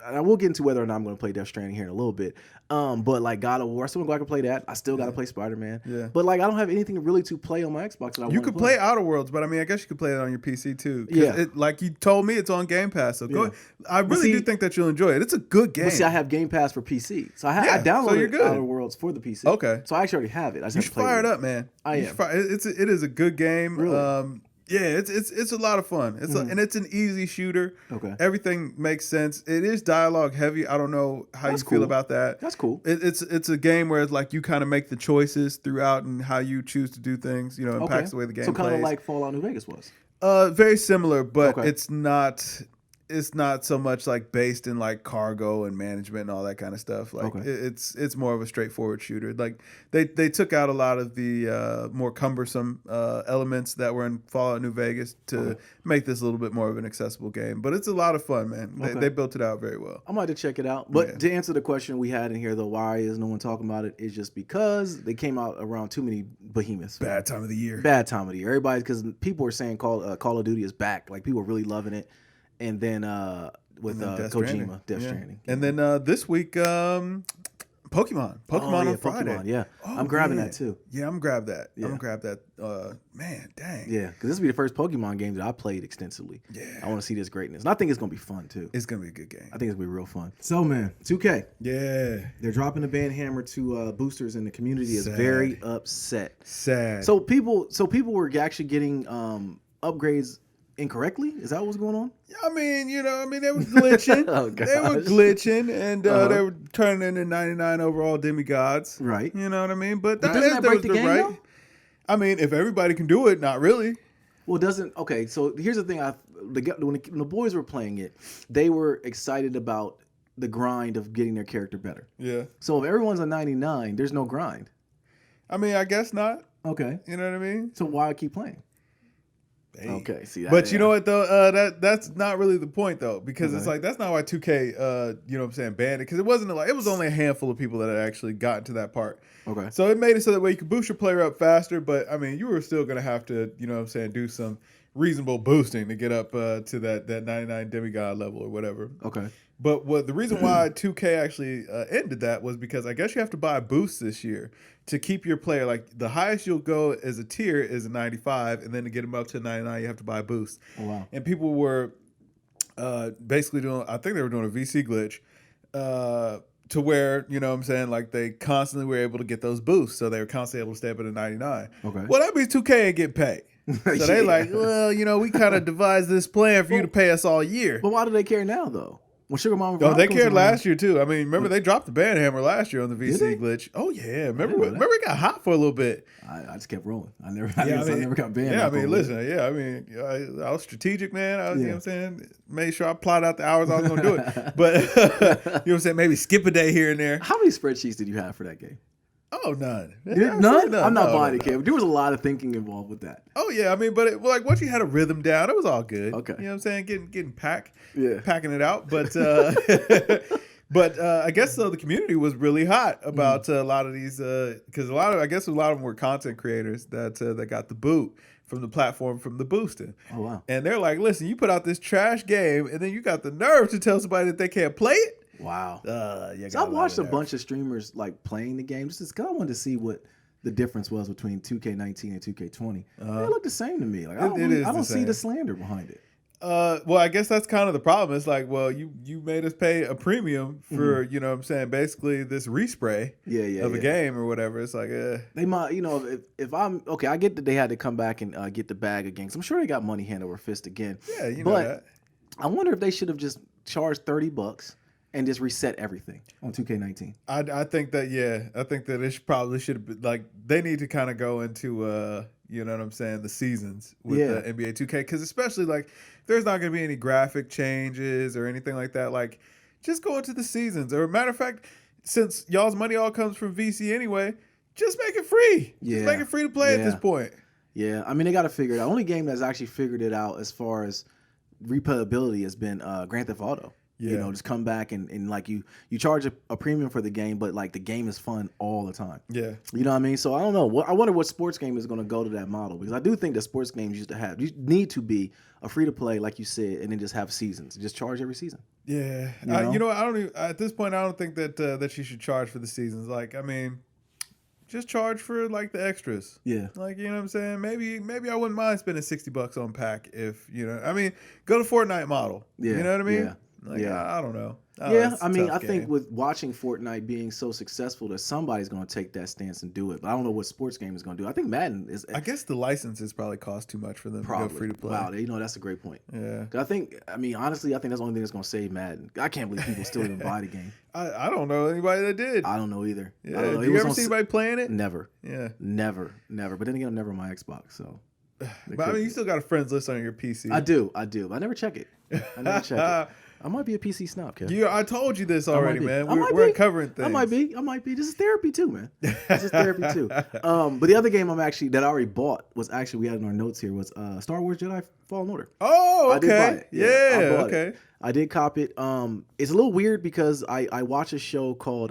I will get into whether or not I'm going to play Death Stranding here in a little bit. But like God of War, I still go back and play that. I still got to play Spider-Man. Yeah. But like, I don't have anything really to play on my Xbox. That I you could play Outer Worlds, but I mean, I guess you could play it on your PC too. Yeah. Like you told me, it's on Game Pass. So go. I really do think that you'll enjoy it. It's a good game. But see, I have Game Pass for PC, so I downloaded Outer Worlds for the PC. Okay. So I actually already have it. I just you should fire it up, man. I am. It is a good game. Really? Yeah, it's a lot of fun. And it's an easy shooter. Okay. Everything makes sense. It is dialogue heavy. I don't know how you feel about that. That's cool. It's a game where it's like you kind of make the choices throughout and how you choose to do things. Impacts the way the game plays. So kind of like Fallout New Vegas was. Very similar, but it's not so much like based in like cargo and management and all that kind of stuff. Like it's more of a straightforward shooter. Like they took out a lot of the more cumbersome elements that were in Fallout New Vegas to make this a little bit more of an accessible game. But it's a lot of fun, man. They built it out very well. I might have to check it out. But to answer the question we had in here, though, why is no one talking about it? Is just because they came out around too many behemoths. Bad time of the year. Everybody, because people were saying Call of Duty is back. Like, people are really loving it. And then with Kojima, Death Stranding. And then this week, Pokemon on Friday. Pokemon, yeah. I'm grabbing that too. Yeah, I'm gonna grab that. I'm gonna grab that. Man, dang. Yeah, because this will be the first Pokemon game that I played extensively. Yeah. I want to see this greatness. And I think it's going to be fun too. It's going to be a good game. I think it's going to be real fun. So, man, 2K. Yeah. They're dropping the ban hammer to boosters, and the community is very upset. Sad. So people were actually getting upgrades incorrectly? Is that what's going on? I mean, they were glitching. They were glitching, and they were turning into 99 overall demigods. Right. You know what I mean? But doesn't that break the game, right? Though? I mean, if everybody can do it, not really. Well, okay, so here's the thing. When the boys were playing it, they were excited about the grind of getting their character better. Yeah. So if everyone's a 99, there's no grind. I mean, I guess not. Okay. You know what I mean? So why keep playing? Hey. Okay, see that. But you know what though? That's not really the point though, because it's like that's not why 2K, you know what I'm saying, banned it, because it wasn't like it was only a handful of people that had actually gotten to that part. Okay. So it made it so that way you could boost your player up faster, but I mean, you were still gonna have to, you know what I'm saying, do some reasonable boosting to get up to that 99 demigod level or whatever. Okay. But the reason why 2K actually ended that was because I guess you have to buy boosts this year to keep your player. Like the highest you'll go as a tier is a 95, and then to get them up to 99, you have to buy a boost. Oh, wow. And people were basically doing, I think they were doing a VC glitch to where, you know what I'm saying, like they constantly were able to get those boosts. So they were constantly able to stay up at a 99. Okay. Well, that means 2K ain't getting paid. So they like, well, you know, we kind of devised this plan for you to pay us all year. But why do they care now, though? When Sugar Mama they cared last year too. I mean, remember they dropped the ban hammer last year on the VC glitch. Oh yeah, remember it got hot for a little bit. I just kept rolling. I never got banned. Yeah, I mean, listen, I was strategic, man. I was, you know what I'm saying, made sure I plotted out the hours I was gonna do it. But you know what I'm saying, maybe skip a day here and there. How many spreadsheets did you have for that game? Oh, none. None? I'm not buying it, Cam. There was a lot of thinking involved with that. Oh yeah, I mean, but like once you had a rhythm down, it was all good. Okay, you know what I'm saying, getting packing it out. But but I guess the community was really hot about a lot of these because a lot of them were content creators that got the boot from the platform from the boosting. Oh wow! And they're like, listen, you put out this trash game, and then you got the nerve to tell somebody that they can't play it. Wow. So I watched a bunch of streamers like playing the game just because I wanted to see what the difference was between 2K19 and 2K20. They look the same to me. Like I don't see the slander behind it. Well, I guess that's kind of the problem. It's like, well, you made us pay a premium for, you know what I'm saying, basically this respray of a game or whatever. It's like, they might, you know, if I'm okay, I get that they had to come back and get the bag again. I'm sure they got money hand over fist again. Yeah, you know that. I wonder if they should have just charged $30 and just reset everything on 2K19. I think that it probably should have been like they need to kind of go into you know what I'm saying, the seasons with the NBA 2K, because especially like there's not going to be any graphic changes or anything like that. Like just go into the seasons, or matter of fact, since y'all's money all comes from VC anyway, just make it free. Yeah, just make it free to play at this point. Yeah, I mean they got to figure it out. Only game that's actually figured it out as far as replayability has been Grand Theft Auto. Yeah. You know, just come back and like you charge a premium for the game, but like the game is fun all the time. Yeah. You know what I mean? So I don't know. I wonder what sports game is going to go to that model, because I do think that sports games you need to be a free to play, like you said, and then just have seasons. Just charge every season. Yeah. You know, I don't even, at this point, I don't think that you should charge for the seasons. Like, I mean, just charge for like the extras. Yeah. Like, you know what I'm saying? Maybe I wouldn't mind spending $60 on pack if, you know, I mean, go to Fortnite model. Yeah. You know what I mean? Yeah. Like, I don't know. I mean, I think with watching Fortnite being so successful that somebody's going to take that stance and do it. But I don't know what sports game is going to do. I think Madden is. I guess the licenses probably cost too much for them to go free to play. Wow, you know, that's a great point. Yeah. Honestly, I think that's the only thing that's going to save Madden. I can't believe people still even buy the game. I don't know anybody that did. I don't know either. Yeah. Do you ever see anybody playing it? Never. Yeah. Never. But then again, I'm never on my Xbox, so. But I mean, you still got a friends list on your PC. I do. I never check it. I might be a PC snob, Kevin. I told you this already, man. We're covering things. I might be. This is therapy too, man. This is therapy too. But the other game that I already bought was actually, we had in our notes here, was Star Wars Jedi Fallen Order. Oh, okay. I did buy it. Yeah, I bought it. I did cop it. It's a little weird because I watch a show called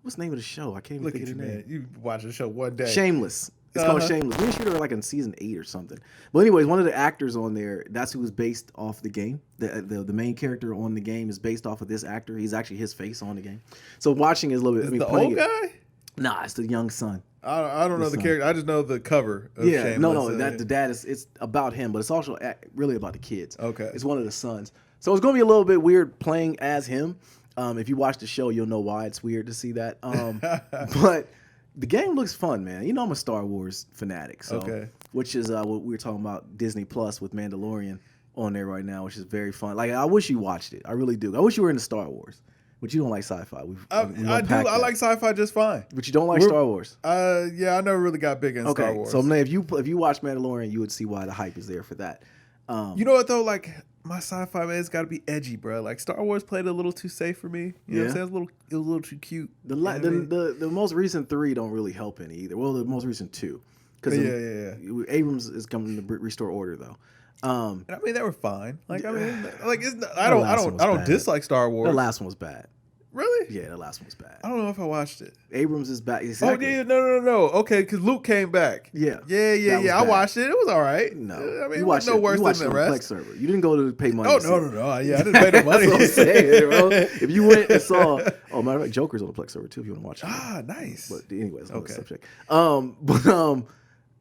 what's the name of the show? I can't even think of the name. Man. You watch the show one day. Shameless. It's called Shameless. We're sure they're like in season 8 or something. But anyways, one of the actors on there, that's who was based off the game. The main character on the game is based off of this actor. He's actually his face on the game. So watching is a little bit. The old guy? Nah, it's the young son. I don't know the character. I just know the cover of Shameless. No. The dad it's about him, but it's also really about the kids. Okay. It's one of the sons. So it's going to be a little bit weird playing as him. If you watch the show, you'll know why it's weird to see that. But the game looks fun, man. You know I'm a Star Wars fanatic, so which is what we were talking about, Disney Plus with Mandalorian on there right now, which is very fun. Like, I wish you watched it. I really do. I wish you were into Star Wars, but you don't like sci-fi. I do. I like sci-fi just fine, but you don't like Star Wars. Yeah, I never really got big in Star Wars. So if you watch Mandalorian, you would see why the hype is there for that. You know what though? Like, my sci-fi man's got to be edgy, bro. Like, Star Wars played a little too safe for me. You know what I'm saying? It was a little too cute. The most recent 3 don't really help any either. Well, the most recent 2. Because yeah. Abrams is coming to restore order though. And I mean, they were fine. Like, I mean, like The last one was I don't bad. dislike Star Wars. The last one was bad. Really? Yeah, the last one was bad. I don't know if I watched it. Abrams is back. Exactly. Oh yeah, no. Okay, because Luke came back. Yeah. Yeah. I watched it. It was all right. No, I mean, you it watched wasn't no worse you watched than the it on rest. Plex server. You didn't go to pay money. Oh to no. Yeah, I didn't pay the money. That's what I'm saying, bro. If you went and saw, matter of fact, Joker's on the Plex server too. If you want to watch it. Ah, nice. But anyways, okay. Subject.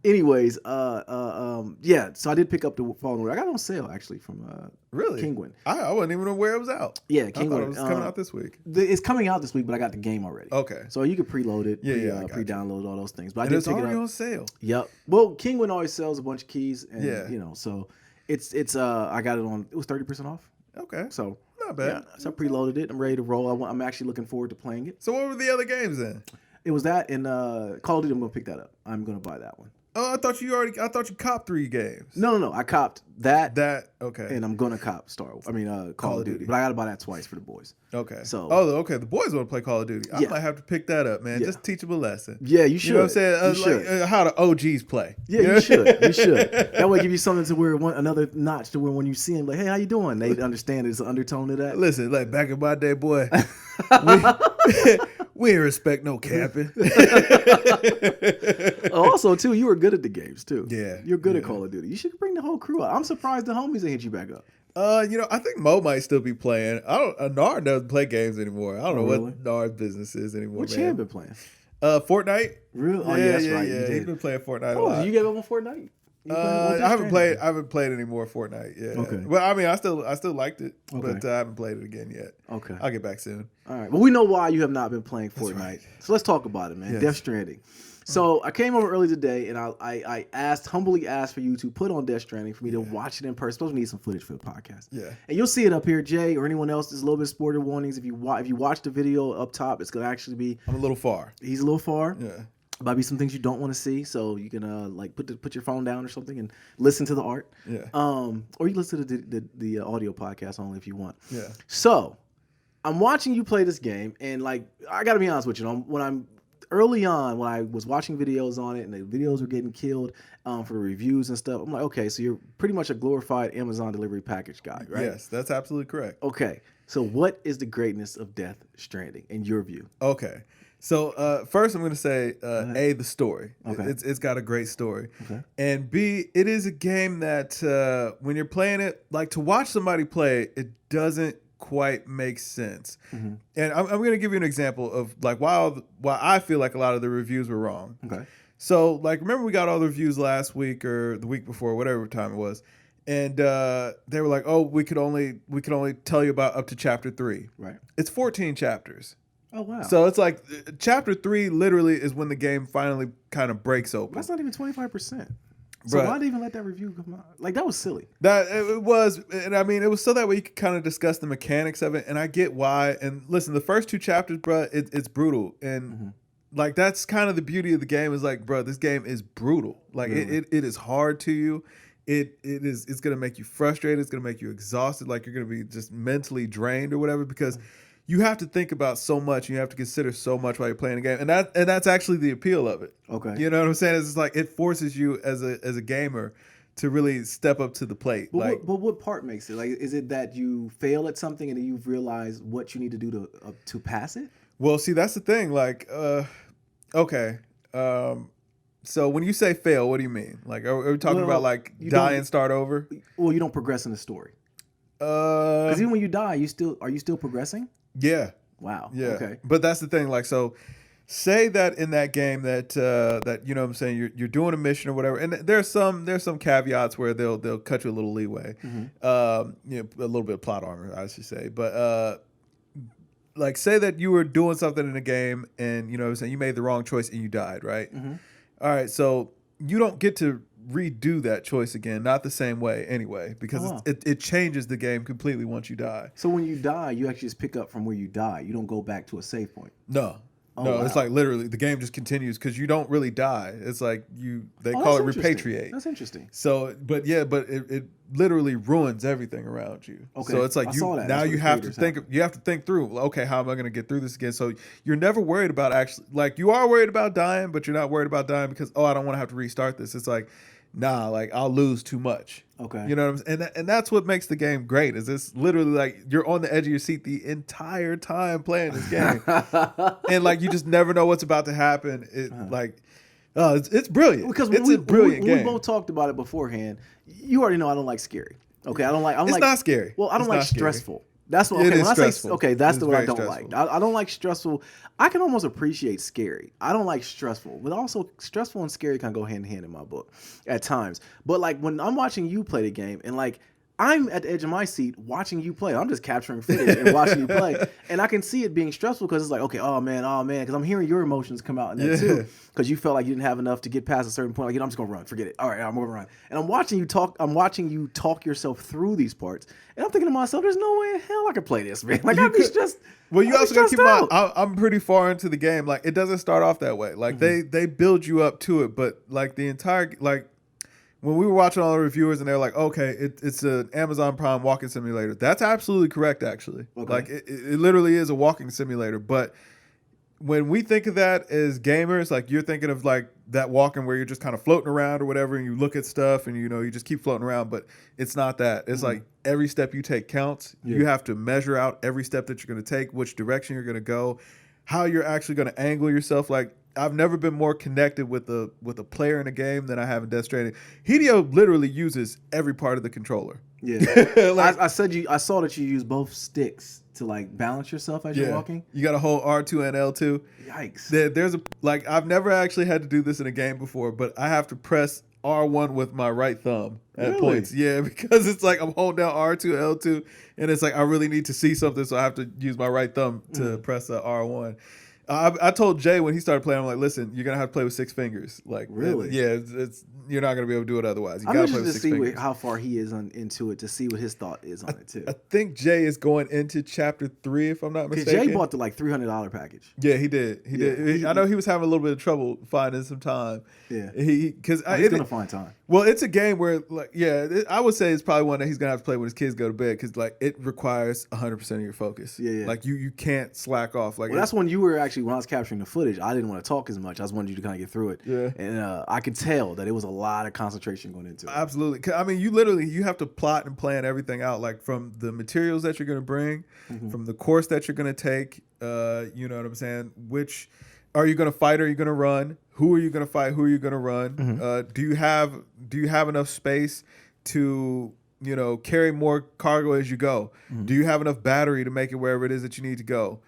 Anyways, yeah. So I did pick up the Fallen Order. I got it on sale actually from really Kinguin. I wasn't even aware it was out. Yeah, I Kinguin. thought it was coming out this week. It's coming out this week, but I got the game already. Okay. So you could preload it, pre-download all those things. But I and did it's pick it already up on sale. Yep. Well, Kinguin always sells a bunch of keys, and so it's I got it on. It was 30% off. Okay. So not bad. Yeah, so I preloaded it. I'm ready to roll. I'm actually looking forward to playing it. So what were the other games then? It was that and Call of Duty. I'm gonna pick that up. I'm gonna buy that one. Oh, I thought you copped 3 games. No. I copped that. Okay. And I'm gonna cop Call of Duty. But I gotta buy that twice for the boys. Okay. So. Oh, okay. The boys want to play Call of Duty. I might have to pick that up, man. Yeah. Just teach them a lesson. Yeah, you should. You know what I'm saying? How the OGs play. Yeah, you should. You should. That way, give you something to where another notch to where when you see them, like, hey, how you doing? They understand there's an undertone to that. Listen, like back in my day, boy, we didn't respect no capping. Also, too, you were good at the games too. Yeah, you're good at Call of Duty. You should bring the whole crew up. I'm surprised the homies didn't hit you back up. I think Mo might still be playing. Nard doesn't play games anymore. I don't know really? what Nard's business is anymore. What you have been playing? Fortnite. Really? Oh, yeah, that's right. Yeah, he's been playing Fortnite a lot. You gave up on Fortnite? I haven't played any more Fortnite. Yeah. Okay. Well, I mean, I still liked it, but I haven't played it again yet. Okay. I'll get back soon. All right. Well, we know why you have not been playing Fortnite. Right. So let's talk about it, man. Yes. Death Stranding. So I came over early today, and I humbly asked for you to put on Death Stranding for me to watch it in person. Suppose we need some footage for the podcast. Yeah. And you'll see it up here, Jay, or anyone else. There's a little bit of spoiler warnings. If you watch the video up top, it's gonna actually be. I'm a little far. He's a little far. Yeah. Might be some things you don't want to see, so you can put your phone down or something and listen to the art. Yeah. Or you listen to the audio podcast only if you want. Yeah. So I'm watching you play this game, and like I got to be honest with you, early on when I was watching videos on it and the videos were getting killed for the reviews and stuff, I'm like, okay, so you're pretty much a glorified Amazon delivery package guy, right? Yes, that's absolutely correct. Okay, so what is the greatness of Death Stranding in your view? Okay. So first, I'm going to say A, the story. Okay. It's got a great story, okay. And B, it is a game that when you're playing it, like to watch somebody play, it doesn't quite make sense. Mm-hmm. And I'm going to give you an example of like why I feel like a lot of the reviews were wrong. Okay. So like remember we got all the reviews last week or the week before, whatever time it was, and they were like, oh, we could only tell you about up to chapter 3. Right. It's 14 chapters. Oh, wow. So it's like chapter 3 literally is when the game finally kind of breaks open. That's not even 25%. So why'd they even let that review come out? Like, that was silly. That it was, and I mean, it was so that way you could kind of discuss the mechanics of it, and I get why. And listen, the first 2 chapters, bro, it's brutal, and like that's kind of the beauty of the game is like, bro, this game is brutal. Like it is hard to you. It's gonna make you frustrated. It's gonna make you exhausted. Like you're gonna be just mentally drained or whatever because. You have to think about so much. You have to consider so much while you're playing a game, and that's actually the appeal of it. Okay, you know what I'm saying? It's like it forces you as a gamer to really step up to the plate. But what part makes it? Like, is it that you fail at something and then you've realized what you need to do to pass it? Well, see, that's the thing. Like, okay. So when you say fail, what do you mean? Like, are we talking about like die and start over? Well, you don't progress in the story. Because even when you die, are you still progressing? Yeah. Wow. Yeah. Okay. But that's the thing. Like, so say that in that game that you know what I'm saying you're doing a mission or whatever, and there's some caveats where they'll cut you a little leeway, a little bit of plot armor, I should say. But like say that you were doing something in a game and you know what I'm saying you made the wrong choice and you died, right? Mm-hmm. All right, so you don't get to redo that choice again, not the same way anyway, because it changes the game completely once you die. So when you die, you actually just pick up from where you die. You don't go back to a save point. No. Oh, No, wow. it's like literally the game just continues because you don't really die. It's like they call it that's interesting. repatriate. That's interesting. So, but it literally ruins everything around you. Okay. So it's like I saw that. now That's what you the have to creators you have to think through. Okay, how am I going to get through this again? So you're never worried about actually, like, you are worried about dying, but you're not worried about dying because, oh, I don't want to have to restart this. It's like, nah, like, I'll lose too much. Okay. You know what I'm saying? And that's what makes the game great. Is it's literally like you're on the edge of your seat the entire time playing this game, and like you just never know what's about to happen. It's brilliant. Because it's a brilliant game. We both talked about it beforehand. You already know I don't like scary. Okay, I don't like. It's not scary. Well, I don't It's like not scary. stressful. That's what. It Okay, is when I say stressful. okay, that's It the is one I very don't stressful. like. I don't like stressful. I can almost appreciate scary. I don't like stressful, but also stressful and scary kind of go hand in hand in my book at times. But like when I'm watching you play the game and like I'm at the edge of my seat watching you play. I'm just capturing footage and watching you play. And I can see it being stressful because it's like, okay, oh man, because I'm hearing your emotions come out in that too. Because you felt like you didn't have enough to get past a certain point. Like, I'm just gonna run, forget it. All right, I'm gonna run. And I'm watching you talk yourself through these parts. And I'm thinking to myself, there's no way in hell I could play this, man. Like, I'd be stressed. Well, you also gotta keep in mind, out. I'm pretty far into the game. Like, it doesn't start off that way. Like, they build you up to it, but like the entire, like, when we were watching all the reviewers and they're like, okay, it's an Amazon Prime walking simulator. That's absolutely correct, actually. Okay. Like, it literally is a walking simulator. But when we think of that as gamers, like, you're thinking of like that walking where you're just kind of floating around or whatever, and you look at stuff and, you know, you just keep floating around. But it's not that. It's like every step you take counts. Yeah. You have to measure out every step that you're going to take, which direction you're going to go, how you're actually going to angle yourself. Like, I've never been more connected with a player in a game than I have in Death Stranding. Hideo literally uses every part of the controller. Yeah. Like, I saw that you use both sticks to like balance yourself as you're walking. You got to hold R2 and L2. Yikes. There's I've never actually had to do this in a game before, but I have to press R1 with my right thumb at points. Yeah, because it's like I'm holding down R2, L2, and it's like I really need to see something, so I have to use my right thumb to press R1. I told Jay when he started playing, I'm like, listen, you're gonna have to play with 6 fingers. Like, really? It's you're not gonna be able to do it otherwise. I'm interested to see how far he is into it, to see what his thought is on it too. I think Jay is going into chapter 3, if I'm not mistaken. Jay bought the like $300 package. Yeah, he did. He did. I know he was having a little bit of trouble finding some time. Yeah, he's gonna find time. Well, it's a game where, like, I would say it's probably one that he's gonna have to play when his kids go to bed because, like, it requires 100% of your focus. Yeah. Like, you can't slack off. Like, that's when you were actually, when I was capturing the footage, I didn't want to talk as much. I just wanted you to kind of get through it. Yeah, and I could tell that it was a lot of concentration going into it. Absolutely. I mean, you have to plot and plan everything out, like from the materials that you're gonna bring, from the course that you're gonna take. You know what I'm saying? Which are you gonna fight? Or are you gonna run? Who are you gonna fight? Who are you gonna run? Do you have enough space to, you know, carry more cargo as you go? Do you have enough battery to make it wherever it is that you need to go?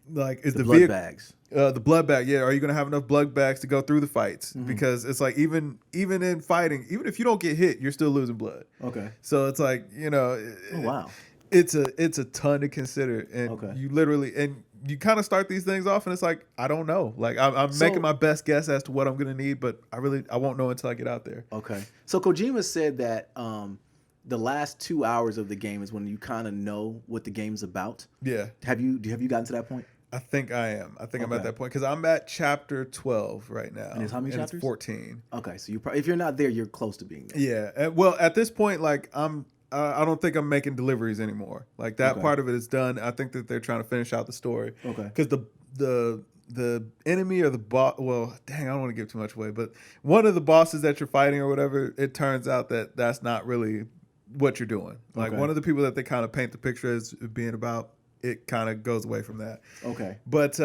Like, is the blood bags? The blood bag, yeah. Are you gonna have enough blood bags to go through the fights? Because it's like even in fighting, even if you don't get hit, you're still losing blood. Okay. So it's like, you know, oh wow, it's a ton to consider, and you literally you kind of start these things off, and it's like, I don't know. Like, I'm making my best guess as to what I'm gonna need, but I won't know until I get out there. Okay. So Kojima said that the last 2 hours of the game is when you kind of know what the game's about. Yeah. Have you gotten to that point? I think I am. I think I'm at that point because I'm at chapter 12 right now. And it's how many chapters? It's 14. Okay, so if you're not there, you're close to being there. Yeah. Well, at this point, like, I don't think I'm making deliveries anymore. Like, that part of it is done. I think that they're trying to finish out the story. Okay. Because the enemy or the boss, well, dang, I don't want to give too much away, but one of the bosses that you're fighting or whatever, it turns out that that's not really what you're doing. Like, one of the people that they kind of paint the picture as being about, it kind of goes away from that. Okay. But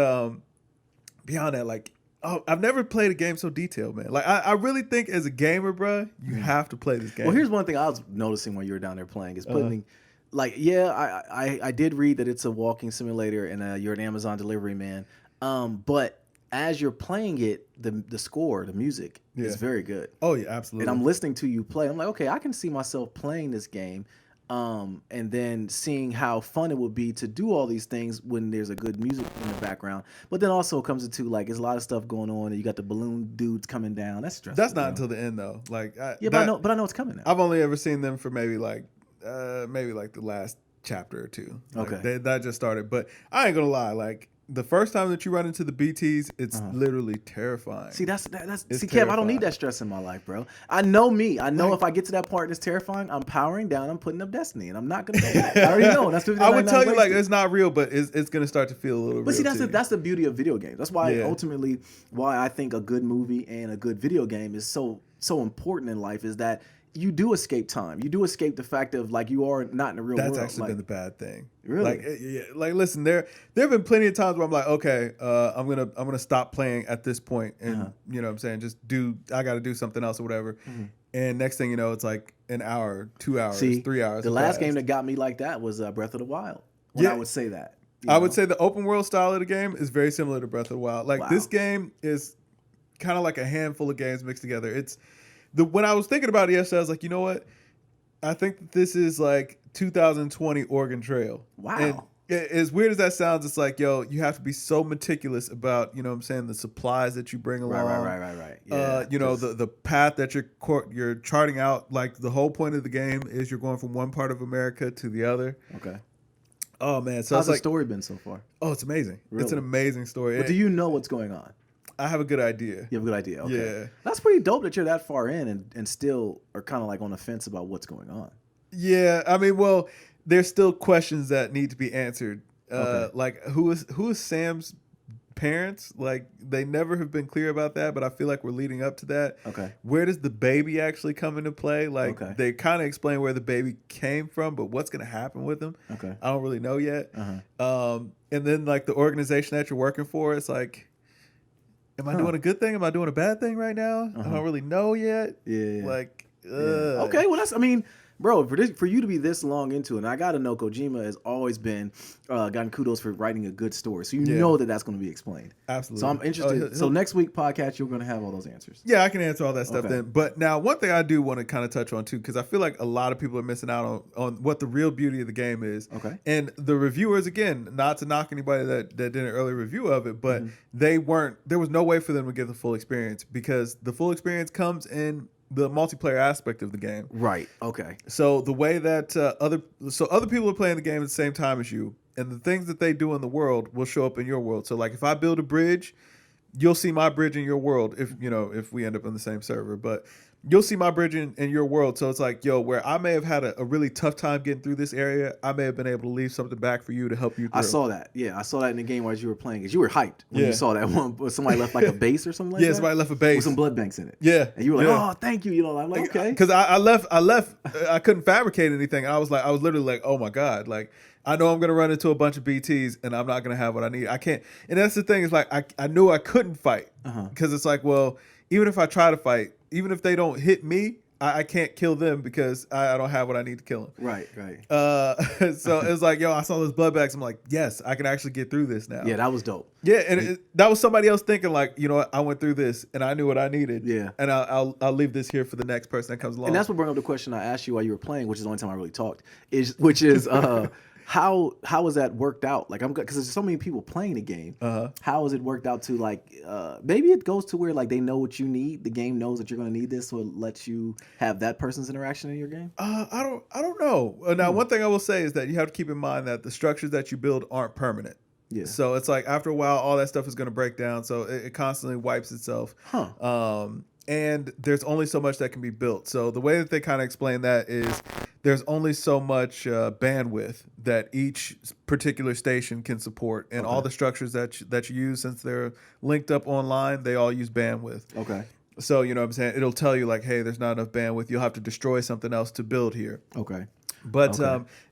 beyond that, like, I've never played a game so detailed, man. Like, I really think as a gamer, bro, you have to play this game. Well, here's one thing I was noticing when you were down there playing is putting, like, I did read that it's a walking simulator and you're an Amazon delivery man. But as you're playing it, the score, the music is very good. Oh yeah, absolutely. And I'm listening to you play. I'm like, okay, I can see myself playing this game. And then seeing how fun it would be to do all these things when there's a good music in the background. But then also it comes into, like, there's a lot of stuff going on, and you got the balloon dudes coming down. That's stressful. That's not until the end though. Like, but I know it's coming now. I've only ever seen them for maybe like the last chapter or two. Like, okay. That just started. But I ain't gonna lie, like, the first time that you run into the BTs, it's literally terrifying. See, that's Kev, I don't need that stress in my life, bro. I know me. I know if I get to that part that's terrifying, I'm powering down, I'm putting up Destiny, and I'm not gonna go back. I already know. That's I would tell you like it's not real, but it's gonna start to feel a little. But real see, that's the beauty of video games. That's why ultimately why I think a good movie and a good video game is so important in life is that you do escape time. You do escape the fact of like you are not in the real world. That's actually been the bad thing. Really? Like listen, there have been plenty of times where I'm like, okay, I'm gonna stop playing at this point, and you know what I'm saying, I got to do something else or whatever. And next thing you know, it's like an hour, 2 hours, 3 hours. The last game that got me like that was Breath of the Wild. I would say that. I would say the open world style of the game is very similar to Breath of the Wild. Like this game is kind of like a handful of games mixed together. When I was thinking about it yesterday, I was like, you know what? I think that this is like 2020 Oregon Trail. Wow. And as weird as that sounds, it's like, yo, you have to be so meticulous about, you know what I'm saying, the supplies that you bring along. Right. Yeah, you know, the path that you're charting out. Like the whole point of the game is you're going from one part of America to the other. Okay. Oh, man. So how's the story been so far? Oh, it's amazing. Really? It's an amazing story. But do you know what's going on? I have a good idea. You have a good idea. Okay. Yeah. That's pretty dope that you're that far in and still are kind of like on the fence about what's going on. Yeah. I mean, well, there's still questions that need to be answered. Like who is Sam's parents? Like they never have been clear about that, but I feel like we're leading up to that. Okay. Where does the baby actually come into play? Like they kind of explain where the baby came from, but what's going to happen with him? Okay. I don't really know yet. And then like the organization that you're working for, it's like, am I doing a good thing? Am I doing a bad thing right now? I don't really know yet. Yeah. Like, okay. Well, bro, for you to be this long into it, and I gotta know Kojima has always been gotten kudos for writing a good story. So you know that's going to be explained. Absolutely. So I'm interested. So next week podcast, you're going to have all those answers. Yeah, I can answer all that stuff then. But now one thing I do want to kind of touch on too, because I feel like a lot of people are missing out on what the real beauty of the game is. Okay. And the reviewers, again, not to knock anybody that did an early review of it, but there was no way for them to get the full experience because the full experience comes in the multiplayer aspect of the game. Right. Okay. So the way that other people are playing the game at the same time as you, and the things that they do in the world will show up in your world. So like if I build a bridge, you'll see my bridge in your world if we end up on the same server. But you'll see my bridge in your world. So it's like, yo, where I may have had a really tough time getting through this area, I may have been able to leave something back for you to help you through. I saw that. Yeah, I saw that in the game as you were playing. Because you were hyped when you saw that one. Somebody left like a base or something like that? Yeah, somebody left a base. With some blood banks in it. Yeah. And you were like, oh, thank you. I'm like, okay. Because I left, I couldn't fabricate anything. I was literally like, oh my God. Like, I know I'm going to run into a bunch of BTs and I'm not going to have what I need. I can't. And that's the thing is like, I knew I couldn't fight. Because it's like, well, even if I try to fight, even if they don't hit me, I can't kill them because I don't have what I need to kill them. Right. So it was like, yo, I saw those bloodbacks. I'm like, yes, I can actually get through this now. Yeah, that was dope. Yeah, and that was somebody else thinking like, you know what, I went through this and I knew what I needed. Yeah. And I'll leave this here for the next person that comes along. And that's what brought up the question I asked you while you were playing, which is the only time I really talked, which is how has that worked out? Like because there's so many people playing the game. How has it worked out to like maybe it goes to where like they know what you need. The game knows that you're going to need this, so it lets you have that person's interaction in your game. I don't know. Now, one thing I will say is that you have to keep in mind that the structures that you build aren't permanent. Yeah. So it's like after a while, all that stuff is going to break down. So it constantly wipes itself. And there's only so much that can be built. So the way that they kind of explain that is there's only so much bandwidth that each particular station can support. And all the structures that you use, since they're linked up online, they all use bandwidth. Okay. So, you know what I'm saying? It'll tell you like, hey, there's not enough bandwidth. You'll have to destroy something else to build here. Okay. But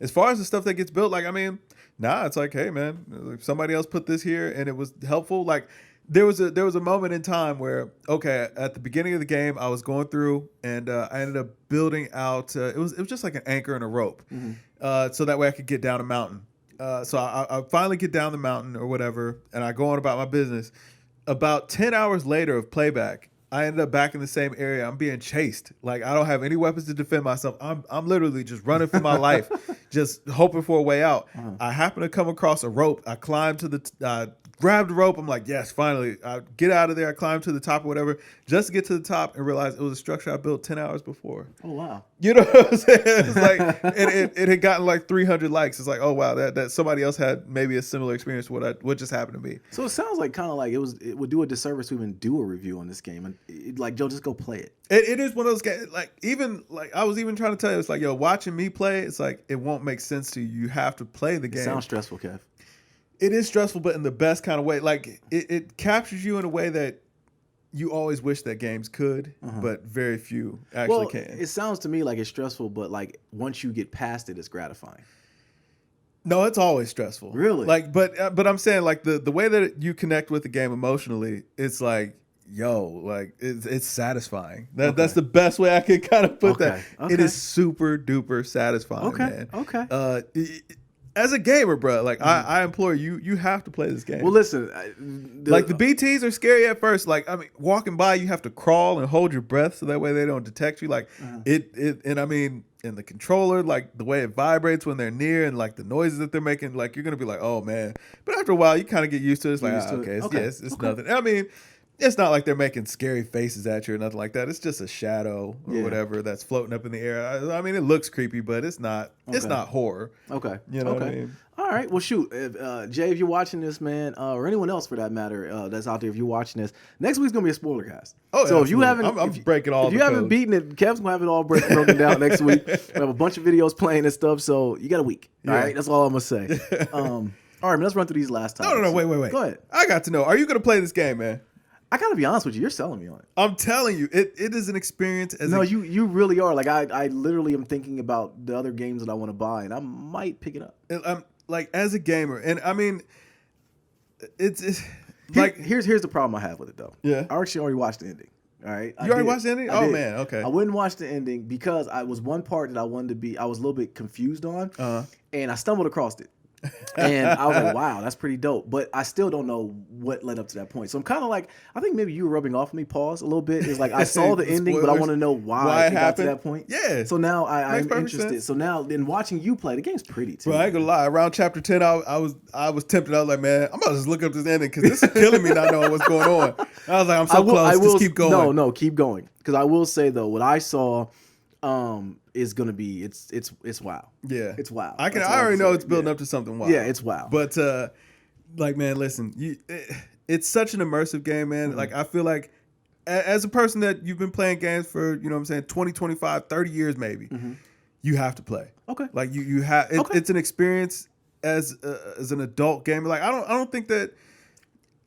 as far as the stuff that gets built, like, I mean, it's like, hey, man, if somebody else put this here and it was helpful, like, there was a moment in time where, okay, at the beginning of the game, I was going through and I ended up building out. It was just like an anchor and a rope, so that way I could get down a mountain. So I finally get down the mountain or whatever, and I go on about my business. About 10 hours later of playback, I ended up back in the same area. I'm being chased. Like, I don't have any weapons to defend myself. I'm literally just running for my life, just hoping for a way out. I happen to come across a rope. I climb to the grabbed the rope. I'm like, yes, finally. I get out of there. I climb to the top or whatever, just to get to the top and realize it was a structure I built 10 hours before. Oh, wow. You know what I'm saying? It's like, it had gotten like 300 likes. It's like, oh, wow, that somebody else had maybe a similar experience to what just happened to me. So it sounds like kind of like it would do a disservice to even do a review on this game. And like, Joe, just go play it. It is one of those games, like I was even trying to tell you, it's like, yo, watching me play, it's like, it won't make sense to you. You have to play the game. It sounds stressful, Kev. It is stressful, but in the best kind of way. Like, it captures you in a way that you always wish that games could, but very few actually can. It sounds to me like it's stressful, but like once you get past it, it's gratifying. No, it's always stressful. Really? Like, but I'm saying, like, the way that you connect with the game emotionally, it's like, yo, like, it's satisfying. That's the best way I can kind of put that. Okay. It is super duper satisfying, man. Okay. As a gamer, bro, like, I implore you, you have to play this game. Well, listen, the BTs are scary at first. Like, I mean, walking by, you have to crawl and hold your breath so that way they don't detect you. Like, and I mean, in the controller, like the way it vibrates when they're near and like the noises that they're making, like you're gonna be like, oh man. But after a while, you kind of get used to it. It's like, it's nothing. I mean, it's not like they're making scary faces at you or nothing like that. It's just a shadow or whatever that's floating up in the air. I mean, it looks creepy, but it's not. It's not horror. Okay. You know what I mean? All right. Well, shoot, Jay, if you're watching this, man, or anyone else for that matter that's out there, if you're watching this, next week's gonna be a spoiler cast. Oh, so absolutely. if you haven't, I'm breaking all. If you haven't beaten it, Kev's gonna have it all broken down next week. We have a bunch of videos playing and stuff, so you got a week. All right, that's all I'm gonna say. All right, man, let's run through these last topics. No, wait. Go ahead. I got to know. Are you gonna play this game, man? I gotta be honest with you. You're selling me on it. I'm telling you, it is an experience. You really are. Like I literally am thinking about the other games that I want to buy, and I might pick it up. I'm like, as a gamer, and I mean, it's like here's the problem I have with it though. Yeah, I actually already watched the ending. All right, you already watched the ending? Oh man, okay. I wouldn't watch the ending because I was one part that I wanted to be. I was a little bit confused on, and I stumbled across it. And I was like, wow, that's pretty dope. But I still don't know what led up to that point. So I'm kind of like, I think maybe you were rubbing off on me, pause a little bit. It's like I saw the ending, but I want to know why it got to that point. Yeah. So now I'm interested. Sense. So now in watching you play, the game's pretty too. Bro, I ain't gonna lie. Around chapter 10, I was tempted. I was like, man, I'm about to just look up this ending because this is killing me not knowing what's going on. I was like, I'm so close. Just keep going. No, keep going. Because I will say though, what I saw is gonna be it's wow. Yeah, it's wow. I already know it's building up to something wow. Yeah, it's wow. But like, man, listen, it's such an immersive game, man. Like, I feel like as a person that you've been playing games for, you know what I'm saying, 20, 25, 30 years maybe, you have to play. Okay. Like you have it's an experience as an adult gamer. Like, I don't think that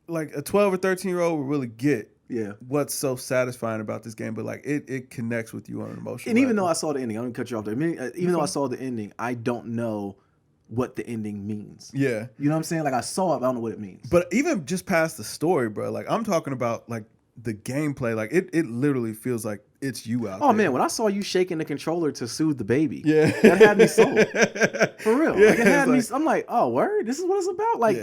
like a 12 or 13-year-old will really get what's so satisfying about this game, but like it connects with you on an emotional and level. Even though I saw the ending, I'm gonna cut you off there. Even though I saw the ending, I don't know what the ending means. Yeah, you know what I'm saying? Like, I saw it, but I don't know what it means. But even just past the story, bro, like I'm talking about like the gameplay, like it literally feels like it's you out there. Oh man, when I saw you shaking the controller to soothe the baby, that had me sold. For real. Like, it had me. I'm like, oh word, this is what it's about. Like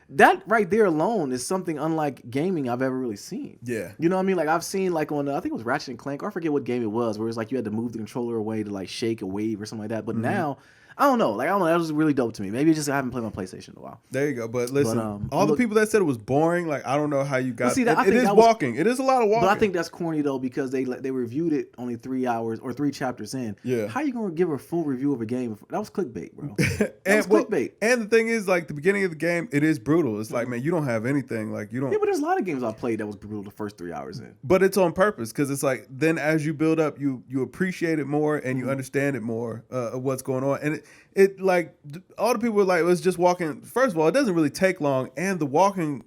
that right there alone is something unlike gaming I've ever really seen. Yeah. You know what I mean? Like, I've seen like on I think it was Ratchet and Clank, or I forget what game it was, where it's like you had to move the controller away to like shake a wave or something like that. But now I don't know. Like, I don't know. That was really dope to me. Maybe it's just I haven't played my PlayStation in a while. There you go. But listen, all the people that said it was boring, like, I don't know how you got it. It is walking. It is a lot of walking. But I think that's corny, though, because they reviewed it only 3 hours or 3 chapters in. Yeah. How you going to give a full review of a game? That was clickbait, bro. That was clickbait. And the thing is, like, the beginning of the game, it is brutal. It's like, man, you don't have anything. Like, you don't. Yeah, but there's a lot of games I played that was brutal the first 3 hours in. But it's on purpose, because it's like, then as you build up, you appreciate it more and you understand it more of what's going on. And it like, all the people were like, it was just walking. First of all, it doesn't really take long, and the walking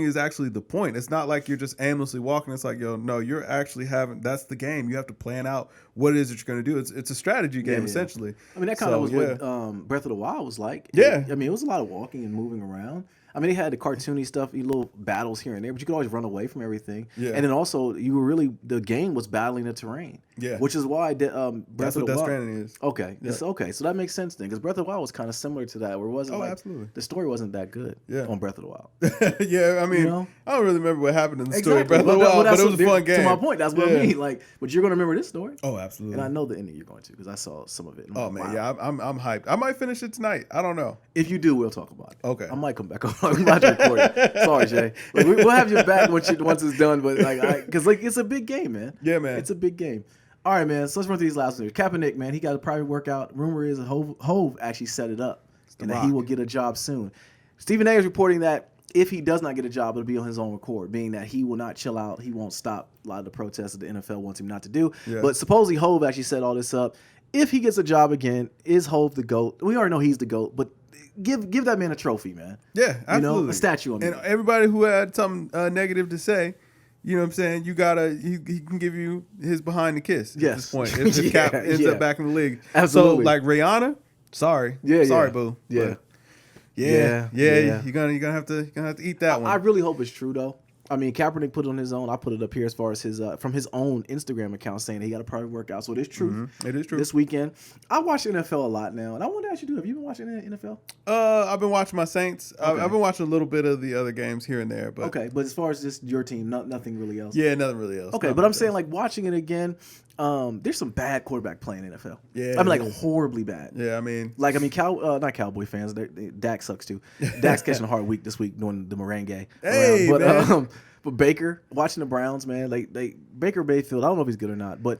is actually the point. It's not like you're just aimlessly walking. It's like, yo, no, you're actually that's the game. You have to plan out what it is that you're going to do. It's a strategy game, essentially. I mean, that kind of was what Breath of the Wild was like. Yeah. I mean, it was a lot of walking and moving around. I mean, they had the cartoony stuff, little battles here and there, but you could always run away from everything. Yeah. And then also, the game was battling the terrain. Yeah. Which is why Breath of the Wild. That's what Death Stranding is. Okay. Yeah. Okay. So that makes sense then, because Breath of the Wild was kind of similar to that, where it wasn't absolutely. The story wasn't that good on Breath of the Wild. Yeah. I mean, I don't really remember what happened in the story of Breath of the Wild, but it was a fun game. To my point, that's what I mean. Like, but you're going to remember this story. Oh, absolutely. And I know the ending you're going to, because I saw some of it. Oh, man. Wow. Yeah. I'm hyped. I might finish it tonight. I don't know. If you do, we'll talk about it. Okay. I might come back over. I'm about to record it. Sorry, Jay. Like, we'll have you back once it's done. But because it's a big game, man. Yeah, man. It's a big game. All right, man. So let's run through these last news. Kaepernick, man, he got a private workout. Rumor is Hove actually set it up, and that he will get a job soon. Stephen A. is reporting that if he does not get a job, it'll be on his own accord, meaning that he will not chill out. He won't stop a lot of the protests that the NFL wants him not to do. Yeah. But supposedly Hove actually set all this up. If he gets a job again, is Hove the GOAT? We already know he's the GOAT, but give that man a trophy, man. Yeah, absolutely. A statue on him. And everybody who had something negative to say, you know what I'm saying, he can give you his behind the kiss at this point. If Cap ends up back in the league. Absolutely. So, like, Rihanna, sorry. Sorry, boo. Yeah. You're gonna have to eat that one. I really hope it's true though. I mean, Kaepernick put it on his own. I put it up here as far as his from his own Instagram account saying that he got a private workout. So it is true. Mm-hmm. It is true. This weekend, I watch NFL a lot now, and I want to ask you, have you been watching NFL? I've been watching my Saints. Okay. I've been watching a little bit of the other games here and there. But okay, but as far as just your team, nothing really else. Yeah, nothing really else. Okay, but I'm saying like watching it again. There's some bad quarterback play in NFL. Yeah, I mean like horribly bad. Yeah, I mean, not Cowboy fans. Dak sucks too. Dak's catching a hard week this week doing the merengue. Hey, man. But Baker, watching the Browns, man, Baker Mayfield, I don't know if he's good or not, but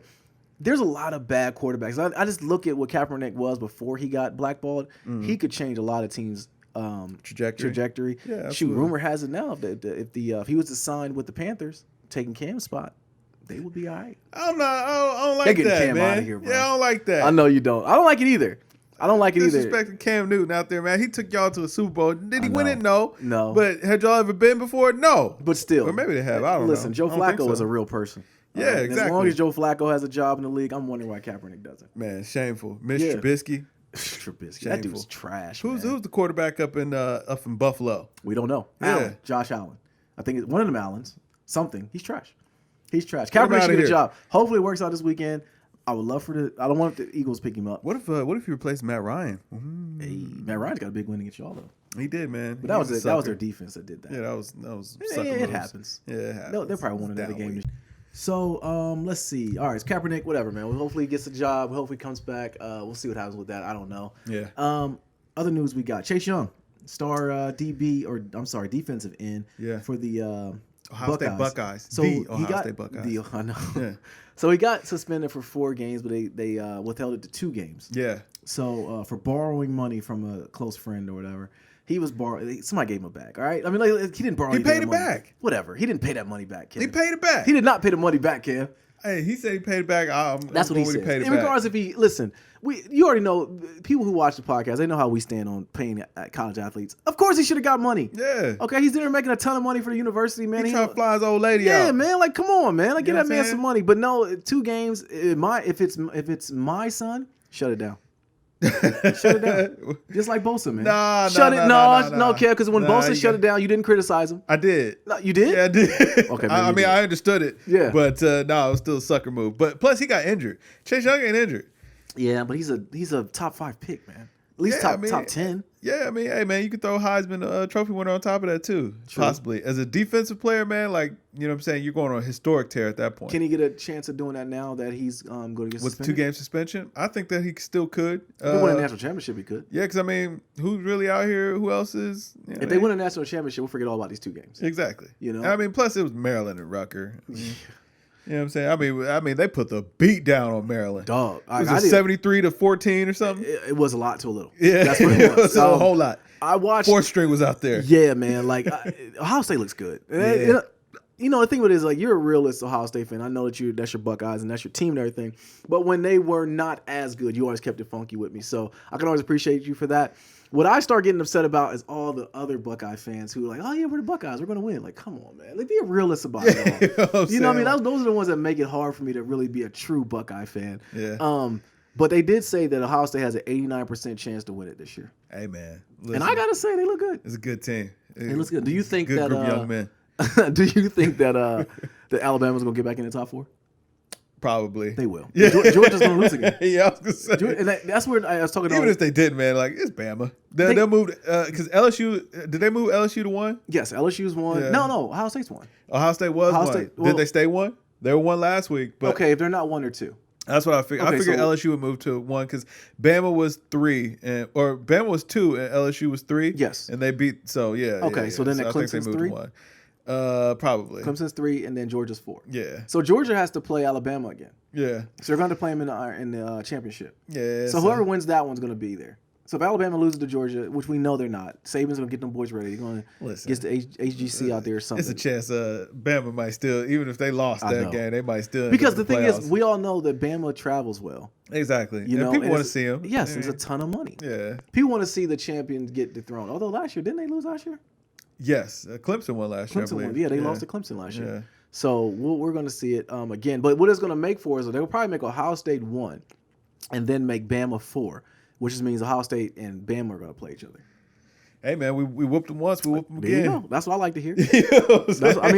there's a lot of bad quarterbacks. I just look at what Kaepernick was before he got blackballed. Mm-hmm. He could change a lot of teams' trajectory. Yeah, absolutely. Shoot, rumor has it now that if he was to sign with the Panthers, taking Cam's spot, they would be all right. I don't like that, Cam man. out of here, bro. Yeah, I don't like that. I know you don't. I don't like it either. Disrespecting Cam Newton out there, man. He took y'all to a Super Bowl. Did he win it? No. But had y'all ever been before? No. But still. Or maybe they have. I don't know. Listen, Joe Flacco is a real person. Yeah, exactly. As long as Joe Flacco has a job in the league, I'm wondering why Kaepernick doesn't. Man, shameful. Trubisky. That dude's trash. Who's the quarterback up in Buffalo? We don't know. Yeah. Josh Allen. I think it's one of them Allens. Something. He's trash. Kaepernick should get a job. Hopefully it works out this weekend. I would love I don't want the Eagles pick him up. What if you replace Matt Ryan? Hey, Matt Ryan's got a big win against y'all though. He did, man. But that was their defense that did that. Yeah, that was it happens. Yeah, it happens. They'll probably won another game. So let's see. All right, it's Kaepernick, whatever, man. Hopefully he gets a job. Hopefully he comes back. We'll see what happens with that. I don't know. Yeah. Other news we got: Chase Young, star defensive end. Yeah. For the Ohio State Buckeyes. So State Buckeyes. I know. Yeah. So he got suspended for 4 games, but they withheld it to 2 games. Yeah. So for borrowing money from a close friend or whatever, he was somebody gave him a bag. All right. I mean, he didn't borrow. He paid it back. Whatever. He didn't pay that money back, Cam. He paid it back. He did not pay the money back, Cam. Hey, he said he paid it back. That's what he said. In regards, if he listen, you already know people who watch the podcast. They know how we stand on paying college athletes. Of course, he should have got money. Yeah. Okay, he's there making a ton of money for the university, man. He trying to fly his old lady out. Yeah, man. Like, come on, man. Like, get that man some money. But no, 2 games. If it's my son, shut it down. Shut it down. Just like Bosa, man. No, Kev, because when Bosa shut it down, you didn't criticize him. I did. No, you did? Yeah, I did. Okay. I mean, I understood it. Yeah. But it was still a sucker move. But plus, he got injured. Chase Young ain't injured. Yeah, but he's a top 5 pick, man. At least top 10. Yeah, I mean, hey, man, you could throw Heisman Trophy winner on top of that, too. True. Possibly. As a defensive player, man, like, you know what I'm saying? You're going on a historic tear at that point. Can he get a chance of doing that now that he's going to get suspended? With 2-game suspension? I think that he still could. If they win a national championship, he could. Yeah, because, I mean, who's really out here? Who else is? You know, if they win a national championship, we'll forget all about these 2 games. Exactly. You know? I mean, plus it was Maryland and Rutgers. You know what I'm saying? I mean, they put the beat down on Maryland. Dog. Was it 73-14 or something? It was a lot to a little. Yeah. That's what it was. A whole lot. I watched. 4th string was out there. Yeah, man. Like, Ohio State looks good. Yeah. You know, the thing with it is, like, you're a realist Ohio State fan. I know that's your Buckeyes and that's your team and everything. But when they were not as good, you always kept it funky with me. So I can always appreciate you for that. What I start getting upset about is all the other Buckeye fans who are like, oh, yeah, we're the Buckeyes. We're going to win. Like, come on, man. Like, be a realist about it all. You know what I mean? Those are the ones that make it hard for me to really be a true Buckeye fan. Yeah. But they did say that Ohio State has an 89% chance to win it this year. Hey, man. Listen, and I got to say, they look good. It's a good team. It looks good. Do you think good group of young men. Do you think that Alabama's going to get back in the top 4? Probably. They will. Yeah. Georgia's going to lose again. Yeah, I was going to say. And that's where I was talking about. Even if they did, man, like, it's Bama. They'll move, because LSU, did they move LSU to 1? Yes, LSU's 1. Yeah. No, Ohio State's 1. Ohio State was 1. Did they stay 1? They were 1 last week. But okay, if they're not 1 or 2. That's what I figured. Okay, I figured so- LSU would move to 1 because Bama was 3, or Bama was 2 and LSU was 3. Yes. And they beat. So yeah. Okay, yeah, so then I think they Clemson's moved 3? to 1. Probably. Clemson's 3, and then Georgia's 4. Yeah. So Georgia has to play Alabama again. Yeah. So they're going to play them in the championship. Yeah. So whoever wins that one's going to be there. So if Alabama loses to Georgia, which we know they're not, Saban's going to get them boys ready. They're going to get the HGC out there or something. It's a chance Bama might still, even if they lost that game, they might still. Because the thing is, we all know that Bama travels well. Exactly. You know, people want to see them. Yes, it's a ton of money. Yeah. People want to see the champions get dethroned. Although last year, didn't they lose last year? Yes. Clemson won last year, I believe. Yeah, they lost to Clemson last year. Yeah. So we're going to see it again. But what it's going to make for us, they'll probably make Ohio State 1 and then make Bama 4, which just means Ohio State and Bama are going to play each other. Hey, man, we whooped them once, we whooped them again. There you go. That's what I like to hear.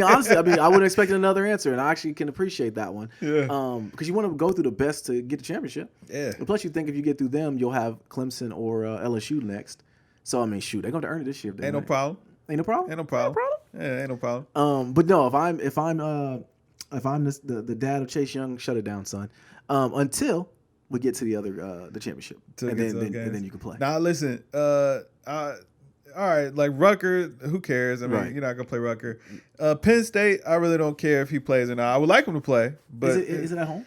Honestly, I wouldn't expect another answer, and I actually can appreciate that one. Yeah. Because you want to go through the best to get the championship. Yeah. And plus, you think if you get through them, you'll have Clemson or LSU next. So, I mean, shoot, they're going to earn it this year. Ain't no problem. Ain't no problem. Ain't no problem. Yeah, ain't no problem. But no, if I'm the dad of Chase Young, shut it down, son. Until we get to the other the championship, and then you can play. Now listen, all right, like Rucker, who cares? I mean, you're not gonna play Rucker. Penn State, I really don't care if he plays or not. I would like him to play, but is it at home?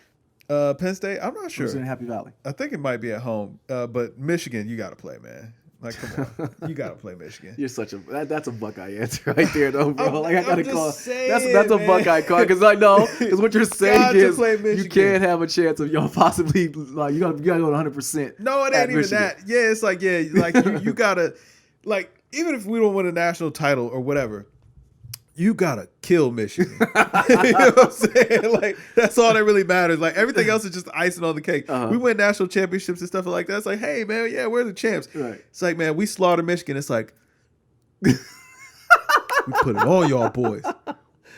Penn State, I'm not sure. Or is it in Happy Valley? I think it might be at home. But Michigan, you got to play, man. Like, come on, you got to play Michigan. You're such a that's a Buckeye answer right there, though, bro. Like I gotta call. Saying, that's a Buckeye call because I know because what you're saying is you can't have a chance of y'all possibly like you gotta go 100%. No, it ain't even that. Yeah, it's like like you gotta like even if we don't win a national title or whatever. You gotta kill Michigan. You know what I'm saying? Like that's all that really matters. Like everything else is just icing on the cake. We win national championships and stuff like that. It's like, hey man, yeah, we're the champs. Right. It's like, man, we slaughtered Michigan. It's like we put it on y'all boys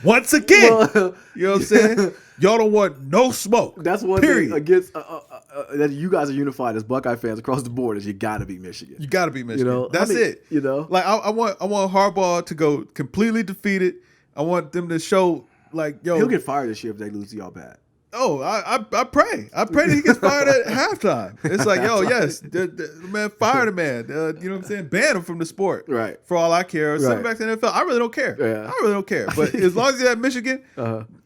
once again. Well, you know what I'm saying? Y'all don't want no smoke. That's one thing against that you guys are unified as Buckeye fans across the board. Is you got to beat Michigan. You got to beat Michigan. You know, that's it. You know, like I want Harbaugh to go completely defeated. I want them to show like, yo, he'll get fired this year if they lose to y'all bad. Oh, I pray. I pray that he gets fired at halftime. It's like, yo, yes, man, fire the man. You know what I'm saying? Ban him from the sport. Right. For all I care. Send him back to the NFL. I really don't care. Yeah. I really don't care. But as long as he's at Michigan,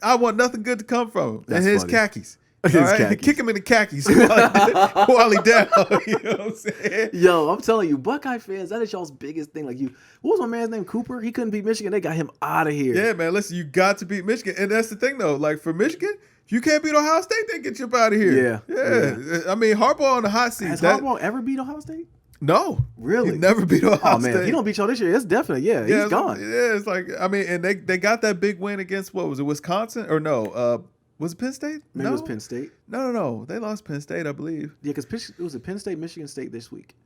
I want nothing good to come from him. That's and his funny. khakis. His khakis. Kick him in the khakis while he down. You know what I'm saying? Yo, I'm telling you, Buckeye fans, that is y'all's biggest thing. Like what was my man's name? Cooper? He couldn't beat Michigan. They got him out of here. Yeah, man. Listen, you got to beat Michigan. And that's the thing, though. Like, for Michigan, if you can't beat Ohio State, they get you up out of here. Yeah. I mean, Harbaugh on the hot seat. Has Harbaugh ever beat Ohio State? No. Really? He never beat Ohio State. If he don't beat y'all this year, it's definitely, he's gone. It's like, I mean, and they got that big win against, what was it, Wisconsin? Or no, was it Penn State? Maybe it was Penn State. No. They lost Penn State, I believe. Yeah, because it was Penn State, Michigan State this week.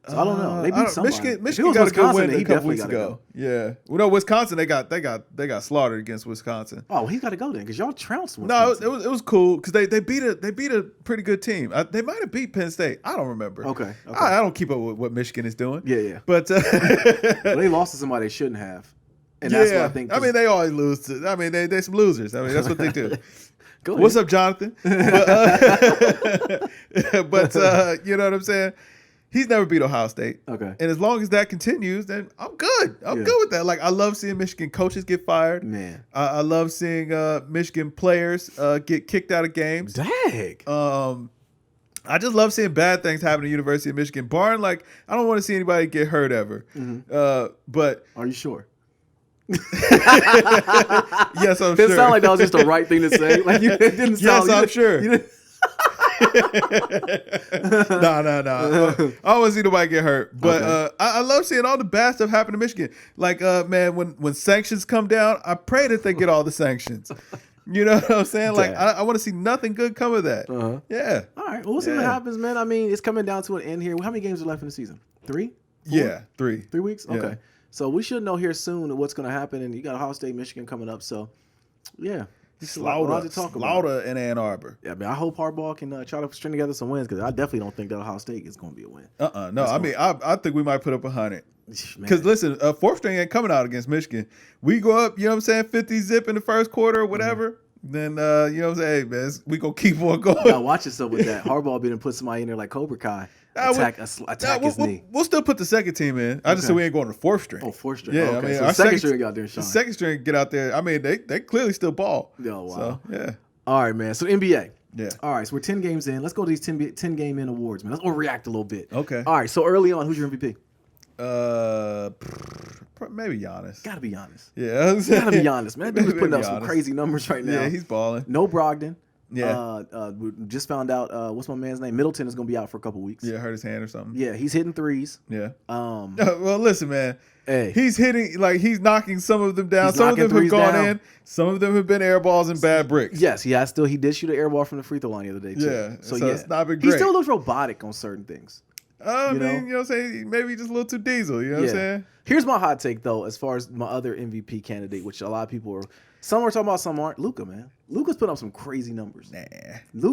So I don't know. They beat somebody. Michigan got a good win a couple weeks ago. Yeah. Well, no, Wisconsin, they got slaughtered against Wisconsin. Oh, well, he's got to go then because y'all trounced Wisconsin. No, it was cool because they beat a pretty good team. They might have beat Penn State. I don't remember. Okay. I don't keep up with what Michigan is doing. Yeah. But well, they lost to somebody they shouldn't have. And that's what I think. I mean, they always lose to. I mean, they're some losers. I mean, that's what they do. Go ahead. What's up, Jonathan? But you know what I'm saying? He's never beat Ohio State. Okay. And as long as that continues, then I'm good. I'm good with that. Like, I love seeing Michigan coaches get fired. Man. I love seeing Michigan players get kicked out of games. Dang. I just love seeing bad things happen at University of Michigan. Barring, like, I don't want to see anybody get hurt ever. Mm-hmm. But are you sure? Yes, I'm sure. It sounded like that was just the right thing to say. Like it didn't sound. Yes, I'm sure. No. I don't want to see nobody get hurt. But I love seeing all the bad stuff happen to Michigan. Like, man, when sanctions come down, I pray that they get all the sanctions. You know what I'm saying? Like, I want to see nothing good come of that. Yeah. All right. Well, we'll see what happens, man. I mean, it's coming down to an end here. How many games are left in the season? 3? 4? Yeah, 3. 3 weeks? Yeah. Okay. So we should know here soon what's going to happen. And you got Ohio State, Michigan coming up. So, yeah. Slaughter in Ann Arbor. Yeah, I mean, I hope Harbaugh can try to string together some wins because I definitely don't think that Ohio State is going to be a win. No, I think we might put up 100. Because listen, fourth string ain't coming out against Michigan. We go up, you know what I'm saying, 50 zip in the first quarter or whatever. then you know what I'm saying, hey, man, we gonna keep on going. Now watch yourself with that. Hardball been put somebody in there like Cobra Kai. Attack his knee. We'll still put the second team in. I just said we ain't going to fourth string. Oh, fourth string. Yeah, okay. I mean, So our second string out there, Sean. The second string get out there. I mean, they clearly still ball. Oh, wow. So, yeah. All right, man. So NBA. Yeah. All right, so we're 10 games in. Let's go to these 10 game in awards, man. Let's overreact a little bit. Okay. All right, so early on, who's your MVP? Maybe Giannis. Gotta be Giannis. Yeah. Gotta be Giannis, man. That dude's putting up some Giannis. crazy numbers right now. Yeah, he's balling. No Brogdon. Yeah. We just found out, what's my man's name? Middleton is going to be out for a couple weeks. Yeah, hurt his hand or something. Yeah, he's hitting threes. Yeah. Well, listen, man. Hey. He's hitting, like, he's knocking some of them down. Some of them have gone in. Some of them have been air balls and bad bricks. Yes, he did shoot an air ball from the free throw line the other day, too. Yeah. So yeah. it's not been great. He still looks robotic on certain things. I mean, you know what I'm saying? Maybe just a little too diesel, you know what I'm saying? Here's my hot take, though, as far as my other MVP candidate, which a lot of people are, some are talking about, some aren't. Luka, man. Luka's putting up some crazy numbers. Nah.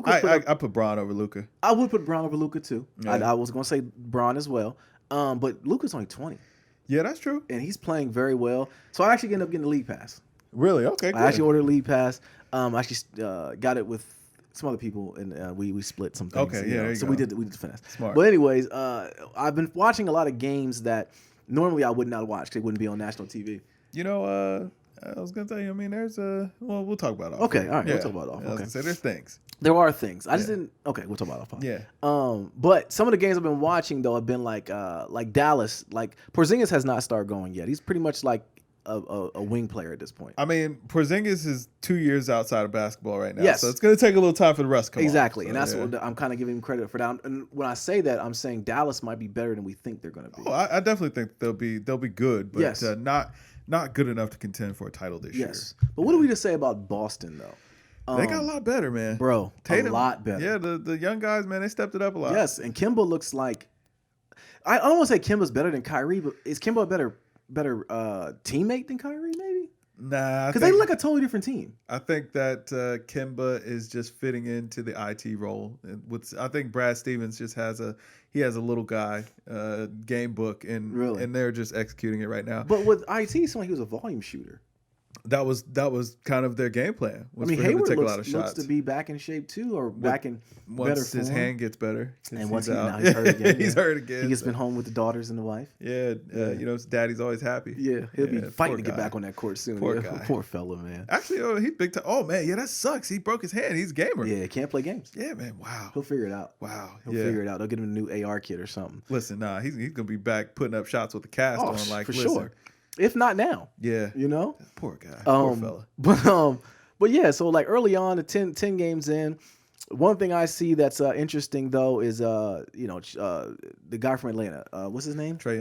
I put Bron over Luka. I would put Bron over Luka, too. Yeah. I was going to say Bron as well. But Luka's only 20. Yeah, that's true. And he's playing very well. So I actually ended up getting the league pass. Really? Okay, good. I actually ordered a league pass. I actually got it with some other people, and we split some things. Okay, yeah, so go. we did the finesse. Smart. But anyways, I've been watching a lot of games that normally I would not watch. They wouldn't be on national TV. You know, I was gonna tell you. I mean, there's well, we'll talk about it off. Okay, all right, yeah. we'll talk about it off. I was gonna say there's things. There are things. I just didn't. Okay, we'll talk about it off. Yeah. But some of the games I've been watching though have been like Dallas. Like Porzingis has not started going yet. He's pretty much like a wing player at this point. I mean, Porzingis is 2 years outside of basketball right now. Yes. So it's going to take a little time for the rest to come Exactly. on. And that's what I'm kind of giving him credit for that. And when I say that, I'm saying Dallas might be better than we think they're going to be. Oh, I definitely think they'll be good, but Yes. not good enough to contend for a title this year. Yes. But what do we just say about Boston, though? They got a lot better, man. Bro, Tatum, a lot better. Yeah, the young guys, man, they stepped it up a lot. Yes, and Kimba looks like I don't want to say Kimba's better than Kyrie, but is Kimba a better teammate than Kyrie, maybe? Nah, because they look like a totally different team. I think that Kimba is just fitting into the IT role. I think Brad Stevens just has a little guy game book, and they're just executing it right now. But with IT, it seemed like he was a volume shooter. That was kind of their game plan. I mean, Hayward looks to be back in shape too, or back in better form. His hand gets better. And once he's hurt again. He's hurt again. He gets been home with the daughters and the wife. Yeah, you know, his daddy's always happy. Yeah, he'll be fighting to get back on that court soon. Poor guy. Poor fella, man. Actually, he's big time. Oh, man, yeah, that sucks. He broke his hand. He's a gamer. Yeah, can't play games. Yeah, man, wow. He'll figure it out. Wow. He'll figure it out. They'll get him a new AR kit or something. Listen, he's going to be back putting up shots with the cast on. Like, for listen. sure. If not now. Yeah. You know? Poor guy. Poor fella. But yeah, so like early on, the 10 games in, one thing I see that's interesting though is the guy from Atlanta. What's his name? Trae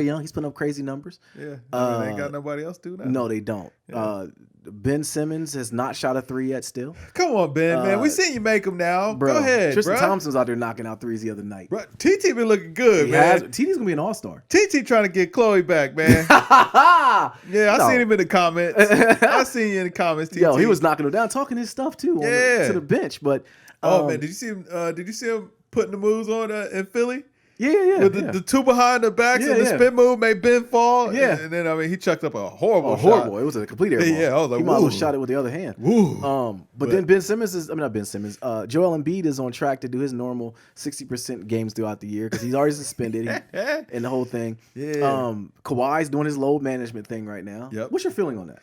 Young. He's putting up crazy numbers. Yeah. They ain't got nobody else do that. No, they don't. Yeah. Ben Simmons has not shot a three yet still. Come on, Ben, man. We seen you make them now. Bro, go ahead, Tristan bro. Thompson's out there knocking out threes the other night. Bro, TT been looking good, man. TT's going to be an all-star. TT trying to get Chloe back, man. Yeah, I seen him in the comments. I seen you in the comments, TT. Yo, he was knocking him down, talking his stuff too to the bench. But man, did you see him putting the moves on in Philly? Yeah. With the two behind the backs and the spin move made Ben fall. Yeah. And then, he chucked up a horrible shot. It was a complete air ball. Yeah, I was like, he might as well shot it with the other hand. Woo. But then Ben Simmons not Ben Simmons. Joel Embiid is on track to do his normal 60% games throughout the year because he's already suspended and the whole thing. Yeah. Kawhi's doing his load management thing right now. Yep. What's your feeling on that?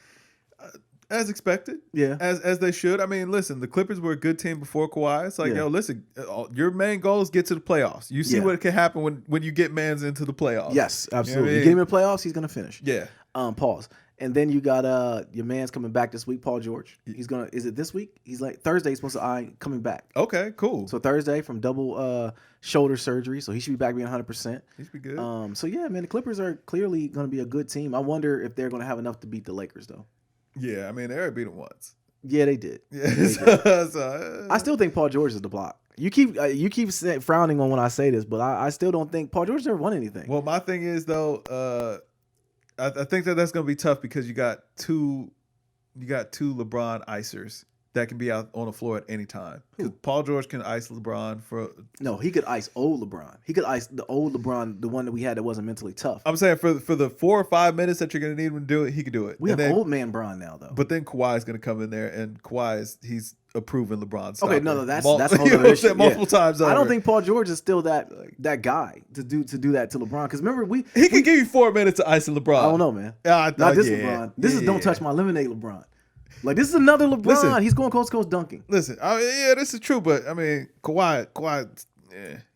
As expected. Yeah. As they should. I mean, listen, the Clippers were a good team before Kawhi. It's like, yo, listen, your main goal is get to the playoffs. You see what can happen when you get mans into the playoffs. Yes, absolutely. You know what I mean? You get him in the playoffs, he's going to finish. Yeah. Pause. And then you got your man's coming back this week, Paul George. Is it this week? He's like Thursday. He's supposed to coming back. Okay, cool. So Thursday from double shoulder surgery, so he should be back being 100%. He should be good. So yeah, man, the Clippers are clearly going to be a good team. I wonder if they're going to have enough to beat the Lakers though. Yeah, I mean they already beat them once. Yeah, they did. Yeah, so, I still think Paul George is the block. You keep frowning on when I say this, but I still don't think Paul George never won anything. Well, my thing is though, I think that's going to be tough because you got two LeBron icers that can be out on the floor at any time. Because Paul George can ice LeBron for... No, he could ice old LeBron. He could ice the old LeBron, the one that we had that wasn't mentally tough. I'm saying for the 4 or 5 minutes that you're going to need him to do it, he could do it. We have old man Bron now, though. But then Kawhi's going to come in there, and he's a proven LeBron stopper. Okay, no, that's a whole other issue. Multiple times over. I don't think Paul George is still that guy to do that to LeBron. Because remember, he could give you 4 minutes of icing LeBron. I don't know, man. Not this LeBron. This is don't touch my lemonade LeBron. Like, this is another LeBron. Listen, he's going coast to coast dunking. Listen, this is true, but I mean, Kawhi,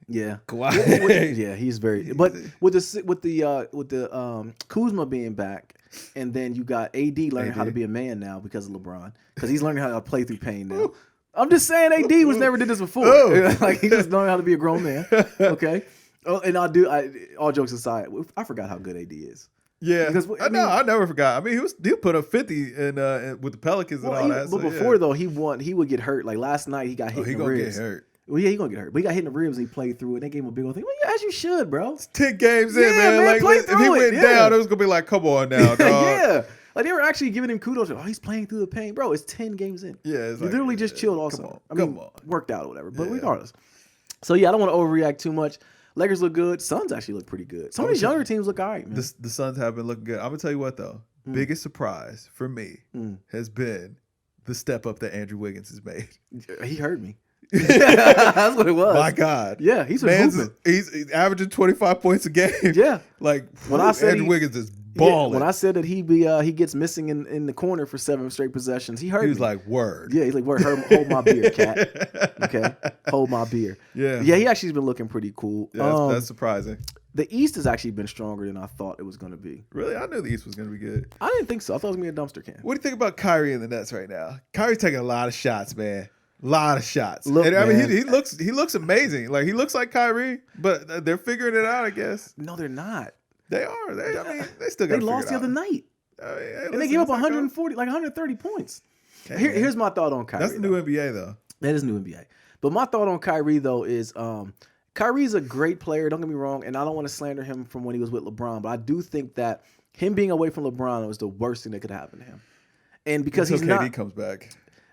yeah, Kawhi, yeah, he's very. But with the Kuzma being back, and then you got AD learning how to be a man now because of LeBron, because he's learning how to play through pain now. I'm just saying, AD was never did this before. Like, he just learned how to be a grown man. Okay, and all jokes aside, I forgot how good AD is. Yeah, because I never forgot. I mean, he put up 50 in with the Pelicans and all that. But before though, he would get hurt. Like last night, he got hit in the ribs. Get hurt. Well, yeah, he gonna get hurt. But he got hit in the ribs and he played through it. They gave him a big old thing. Well, yeah, as you should, bro. It's 10 games in, man. Like, if he went down, it was gonna be like, come on now, dog. Yeah. Like, they were actually giving him kudos. Oh, he's playing through the pain. Bro, it's 10 games in. Yeah, it's he literally just chilled also. Come on. Worked out or whatever. But regardless. So, yeah, I don't want to overreact too much. Lakers look good. Suns actually look pretty good. Some of these younger teams look all right, man. The Suns have been looking good. I'm going to tell you what, though. Biggest surprise for me has been the step up that Andrew Wiggins has made. He hurt me. That's what it was. My God. Yeah, he's been he's averaging 25 points a game. Yeah. Like, when I said Andrew Wiggins is balling. Yeah, when I said that he gets missing in the corner for 7 straight possessions, he hurt me. He was like, word. Yeah, he's like, word, hold my beer, cat. Okay, hold my beer. Yeah. Yeah, he actually's been looking pretty cool. Yeah, that's surprising. The East has actually been stronger than I thought it was going to be. Really? I knew the East was going to be good. I didn't think so. I thought it was going to be a dumpster can. What do you think about Kyrie and the Nets right now? Kyrie's taking a lot of shots, man. A lot of shots. Look, and I mean, he looks amazing. Like, he looks like Kyrie, but they're figuring it out, I guess. No, they're not. They are. They still got. They lost the other night, and they gave up 130 points. Here's my thought on Kyrie. That's the new NBA, though. That is new NBA. But my thought on Kyrie, though, is Kyrie's a great player. Don't get me wrong, and I don't want to slander him from when he was with LeBron, but I do think that him being away from LeBron was the worst thing that could happen to him. And because KD comes back.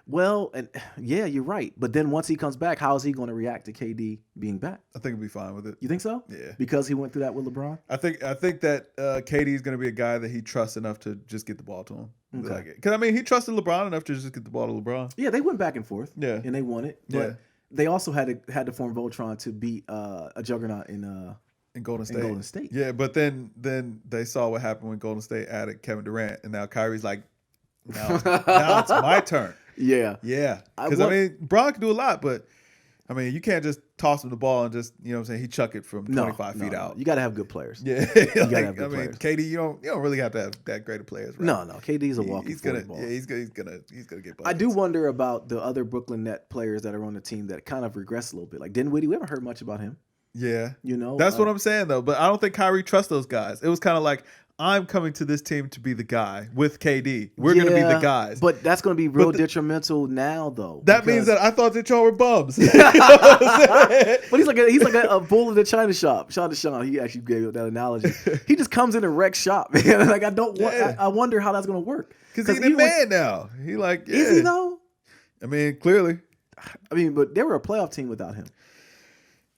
Well, and yeah, you're right. But then once he comes back, how is he going to react to KD being back? I think he'll be fine with it. You think so? Yeah. Because he went through that with LeBron? I think that KD is going to be a guy that he trusts enough to just get the ball to him. Okay. Because, I mean, he trusted LeBron enough to just get the ball to LeBron. Yeah, they went back and forth. Yeah. And they won it. But they also had to form Voltron to beat a juggernaut in Golden State. In Golden State. Yeah, but then they saw what happened when Golden State added Kevin Durant, and now Kyrie's like, now it's my turn. Yeah. Yeah. Because, I mean, Bron can do a lot, but, I mean, you can't just toss him the ball and just, you know what I'm saying, he chuck it from 25 feet out. You got to have good players. Yeah. You got to have good players. KD, you don't really have to have that great of players, right? No. KD's a walking ball. Yeah, he's gonna get buckets. I do wonder about the other Brooklyn Net players that are on the team that kind of regress a little bit. Like Dinwiddie, we haven't heard much about him. Yeah. You know? That's what I'm saying, though. But I don't think Kyrie trusts those guys. It was kind of like, I'm coming to this team to be the guy with KD. We're going to be the guys. But that's going to be real detrimental now, though. That means that I thought that y'all were bums. But he's like a bull in the china shop. Shout out to Sean. He actually gave that analogy. He just comes in and wrecks shop, man. Like, I wonder how that's going to work. Because he's a man now. He like, yeah. Is he, though? I mean, clearly. I mean, but they were a playoff team without him.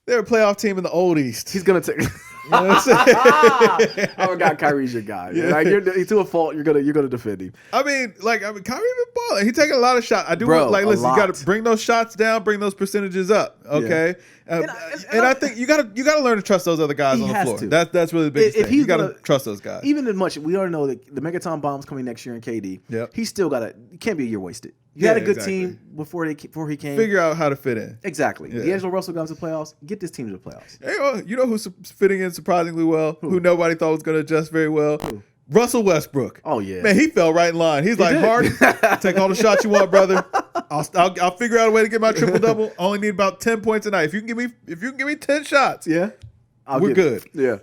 They're a playoff team in the old East. He's going to take... You know what I'm saying? I forgot Kyrie's your guy. Yeah. Like, to a fault, you're gonna defend him. I mean, Kyrie been balling. He taking a lot of shots. I do listen. You got to bring those shots down, bring those percentages up. Okay, and I think you got to learn to trust those other guys on the floor. That's really the biggest thing. You got to trust those guys. Even as much we already know that the Megaton bomb's coming next year in KD. Yep. He's still can't be a year wasted. You had a good team before he came. Figure out how to fit in. Exactly. Yeah. D'Angelo Russell comes to the playoffs. Get this team to the playoffs. Hey, you know who's fitting in surprisingly well? Who nobody thought was going to adjust very well? Who? Russell Westbrook. Oh yeah, man, he fell right in line. He's like, Harden, take all the shots you want, brother. I'll figure out a way to get my triple double. Only need about 10 points a night. If you can give me 10 shots, yeah, we're good. Yeah,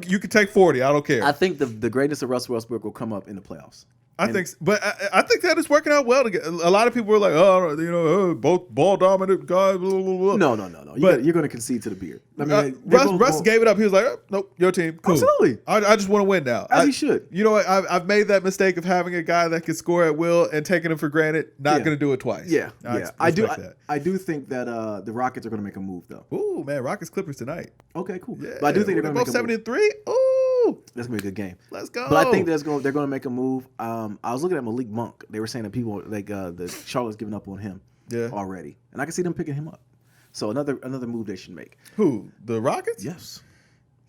you can take 40. I don't care. I think the greatness of Russell Westbrook will come up in the playoffs. I think, but I think that it's working out well. A lot of people were like, both ball dominant guys. Blah, blah, blah. No. You're going to concede to the beard. I mean, Russ gave it up. He was like, nope, your team. Cool. Absolutely. I just want to win now. As he should. You know what? I've made that mistake of having a guy that can score at will and taking him for granted. Not going to do it twice. Yeah. I do think that the Rockets are going to make a move though. Ooh, man, Rockets Clippers tonight. Okay, cool. Yeah, but I do think they're going to make a move. 70-3. Ooh, that's going to be a good game. Let's go. But I think they're going to make a move. I was looking at Malik Monk. They were saying that people like the Charlotte's giving up on him already, and I can see them picking him up. So another move they should make. Who? The Rockets? Yes.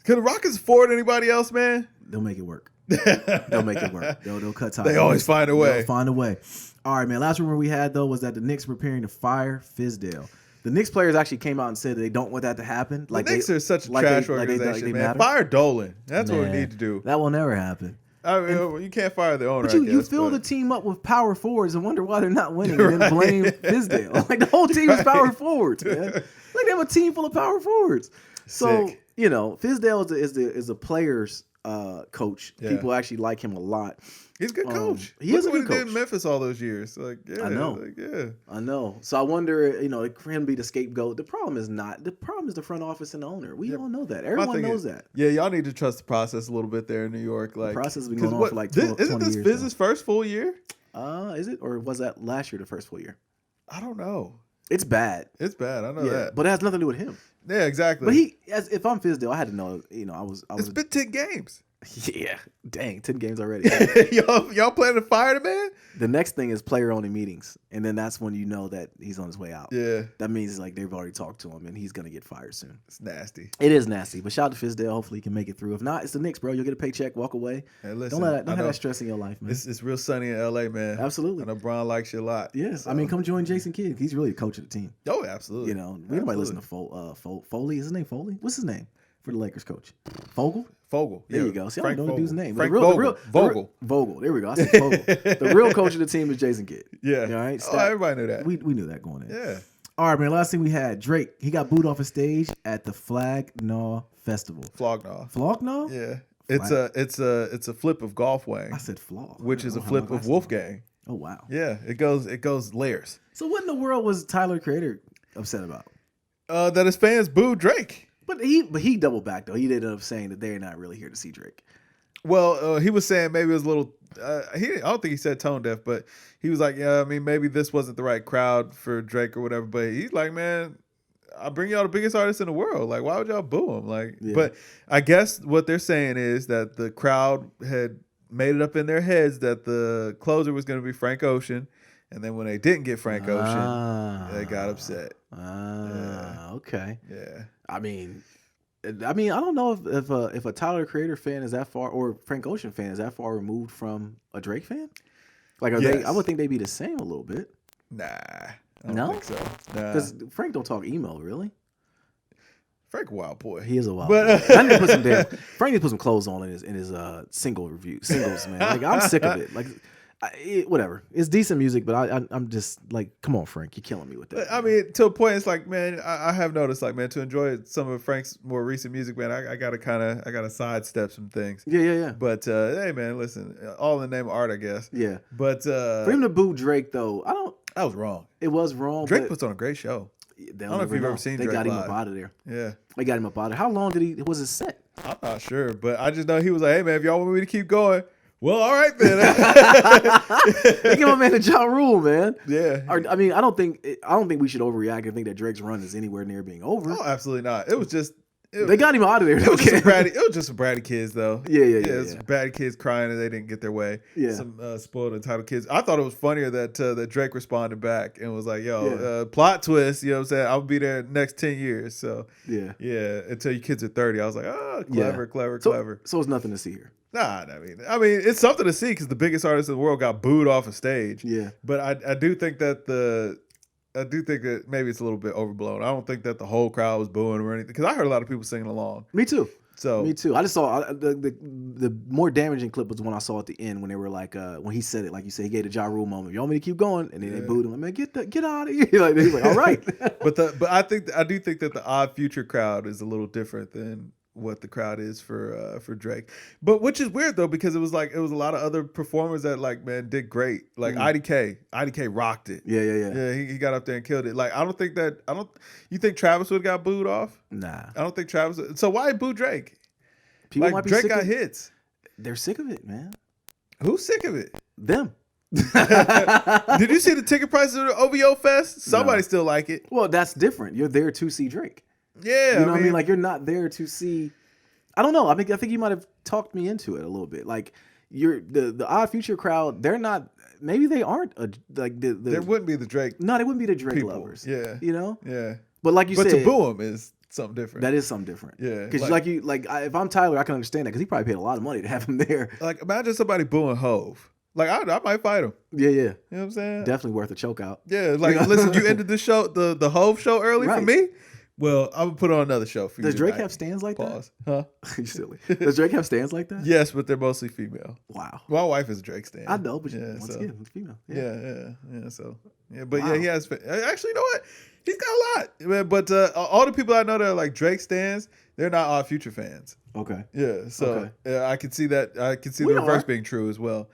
Can the Rockets afford anybody else, man? They'll make it work. They'll make it work. They'll cut ties. They always find a way. They'll find a way. All right, man. Last rumor we had though was that the Knicks were preparing to fire Fizdale. The Knicks players actually came out and said that they don't want that to happen. The Knicks are such a trash organization, man. Fire Dolan. That's what we need to do. That will never happen. I mean, you can't fire the owner. But you fill the team up with power forwards and wonder why they're not winning, and then blame Fizdale. Like the whole team is power forwards, man. Like they have a team full of power forwards. So Sick. Fizdale is a player's coach. Yeah. People actually like him a lot. He's a good coach. He is a good coach. He did in Memphis all those years. I know. So I wonder, for him to be the scapegoat. The problem is the front office and the owner. We all know that. Everyone knows that. Yeah, y'all need to trust the process a little bit there in New York. Like, the process has been going on for like 12, 20 years. Isn't this Fizz's first full year? Is it? Or was that last year the first full year? I don't know. It's bad. It's bad. I know that. But it has nothing to do with him. Yeah, exactly. But if I'm Fizdale, I had to know. It's been 10 games. Yeah, dang, 10 games already. y'all planning to fire the man? The next thing is player only meetings, and then that's when you know that he's on his way out. Yeah, that means like they've already talked to him, and he's gonna get fired soon. It's nasty. It is nasty, but shout out to Fizdale. Hopefully, he can make it through. If not, it's the Knicks, bro. You'll get a paycheck, walk away. Hey, listen, don't have that stress in your life, man. It's real sunny in LA, man. Absolutely. I know Bron likes you a lot. Yes, so. I mean, come join Jason Kidd. He's really the coach of the team. Oh, absolutely. Nobody listen to Foley. Is his name Foley? What's his name for the Lakers coach? Fogel. There you go. See, I don't know the dude's name. Vogel. Vogel. There we go. I said Vogel. The real coach of the team is Jason Kidd. Yeah. All right. Everybody knew that. We knew that going in. Yeah. All right, man. Last thing we had, Drake. He got booed off a stage at the Flag Gnaw Festival. Flog Gnaw? Yeah. It's a flip of Golf Wang. I said flog. Which is a flip of Wolfgang. Oh wow. Yeah. It goes layers. So what in the world was Tyler the Creator upset about? That his fans booed Drake. But he doubled back though. He ended up saying that they're not really here to see Drake. Well, he was saying maybe it was a little. I don't think he said tone deaf, but he was like, yeah, I mean, maybe this wasn't the right crowd for Drake or whatever. But he's like, man, I bring y'all the biggest artist in the world. Like, why would y'all boo him? Like, But I guess what they're saying is that the crowd had made it up in their heads that the closer was going to be Frank Ocean. And then when they didn't get Frank Ocean, they got upset. Okay. Yeah. I mean, I don't know if a Tyler the Creator fan is that far, or Frank Ocean fan is that far removed from a Drake fan. Like, they? I would think they'd be the same a little bit. Nah, I don't think so. Because Frank don't talk emo, really. Frank a wild boy. He is a wild boy. I need to put some Frank need to put some clothes on in his singles, man. Like, I'm sick of it. Like. Whatever. It's decent music, but I'm just like, come on, Frank, you're killing me with that. I mean, to a point, it's like, man, I have noticed, like, man, to enjoy some of Frank's more recent music, man, I gotta sidestep some things. Yeah. But hey, man, listen, all in the name of art, I guess. Yeah. But for him to boo Drake, though, that was wrong. It was wrong. Drake puts on a great show. I don't know if you've ever seen Drake live. They got him up out of there. Yeah. They got him up out of there. How long was his set? I'm not sure, but I just know he was like, hey, man, if y'all want me to keep going. Well, all right then. They give my man a Ja Rule, man. Yeah. I mean, I don't think we should overreact and think that Drake's run is anywhere near being over. Oh, absolutely not. It was just. They got him out of there. It was just some bratty kids, though. Yeah. It's bratty kids crying and they didn't get their way. Yeah. Some spoiled entitled kids. I thought it was funnier that Drake responded back and was like, yo, plot twist, you know what I'm saying? I'll be there next 10 years. So, yeah, until your kids are 30. I was like, oh, clever. So it's nothing to see here. Nah, I mean, it's something to see because the biggest artist in the world got booed off a stage. Yeah. But I do think that maybe it's a little bit overblown. I don't think that the whole crowd was booing or anything because I heard a lot of people singing along. Me too. Me too. I just saw the more damaging clip was the one I saw at the end when they were like, when he said it, like you said, he gave the Ja Rule moment. You want me to keep going? And then they booed him. Like, man, get out of here. Like, all right. But I do think that the Odd Future crowd is a little different than what the crowd is for Drake. But which is weird though, because it was a lot of other performers that like, man, did great. Like IDK rocked it. Yeah. He got up there and killed it. Like you think Travis would have got booed off? Nah. I don't think Travis. So why boo Drake? People like might be Drake sick got of, hits. They're sick of it, man. Who's sick of it? Them. Did you see the ticket prices of the OVO Fest? Somebody still like it. Well, that's different. You're there to see Drake. Yeah, you know what I mean? Like, you're not there to see. I don't know. I think you might have talked me into it a little bit. Like, the Odd Future crowd. They're not. Maybe they aren't there wouldn't be the Drake. No, they wouldn't be the Drake people. Lovers. Yeah, you know. Yeah, but like you said, to boo him is something different. That is something different. Yeah, because if I'm Tyler, I can understand that because he probably paid a lot of money to have him there. Like, imagine somebody booing Hove. Like, I might fight him. Yeah. You know what I'm saying? Definitely worth a choke out. Yeah, like, listen, you ended the show, the Hove show early for me. Well, I'm gonna put on another show for you. Does Drake have stands like that? Huh? You silly. Does Drake have stands like that? Yes, but they're mostly female. Wow. My wife is a Drake stan. I know, but once again, it's female. Yeah. So but he has. Actually, you know what? He's got a lot. But all the people I know that are like Drake stans, they're not Odd Future fans. Okay. Yeah. So I can see that. I can see the reverse being true as well.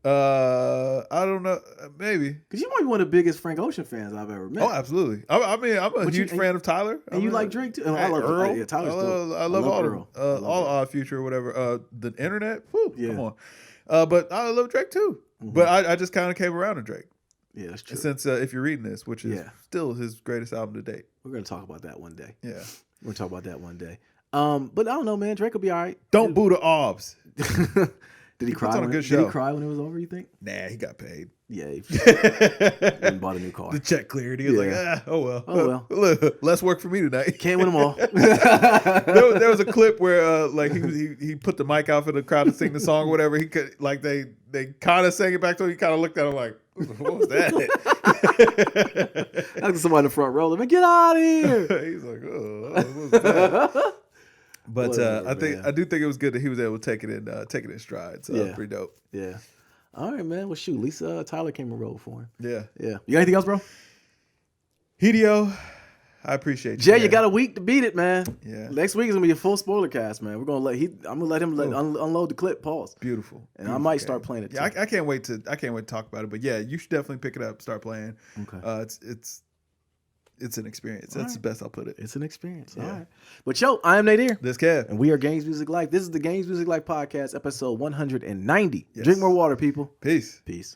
I don't know. Maybe because you might be one of the biggest Frank Ocean fans I've ever met. Oh, absolutely. I mean, I'm a huge fan of Tyler. And you like Drake too? I love Earl. Yeah, Tyler's dope. I love all of them. All Odd Future or whatever. The internet. Whew, come on. But I love Drake too. Mm-hmm. But I just kind of came around to Drake. Yeah, that's true. Since if you're reading this, which is still his greatest album to date. We're gonna talk about that one day. Yeah, we're gonna talk about that one day. But I don't know, man. Drake will be all right. Don't boo the Aubs. Did he cry? Did he cry when it was over? You think? Nah, he got paid. Yeah, he bought a new car. The check cleared. He was like, oh well. Less work for me tonight. Can't win them all. there was a clip where like he put the mic out for the crowd to sing the song or whatever. He could like they kind of sang it back to him. He kind of looked at him like, what was that? I was somebody in the front row. Like, get out of here. He's like, oh, what was that? But whatever, I do think it was good that he was able to take it in stride. So that's pretty dope. Yeah. All right, man. Well, shoot, Lisa Tyler came and rode for him. Yeah. You got anything else, bro? Hideo, I appreciate you. Jay, you got a week to beat it, man. Yeah. Next week is gonna be a full spoiler cast, man. I'm gonna let him unload the clip. Pause. Beautiful. I might start playing it. Yeah, I can't wait to talk about it. But yeah, you should definitely pick it up, start playing. Okay. It's an experience. That's the best I'll put it. It's an experience. Yeah. All right. But yo, I am Nadir. This Kev. And we are Games Music Life. This is the Games Music Life podcast, episode 190. Yes. Drink more water, people. Peace. Peace.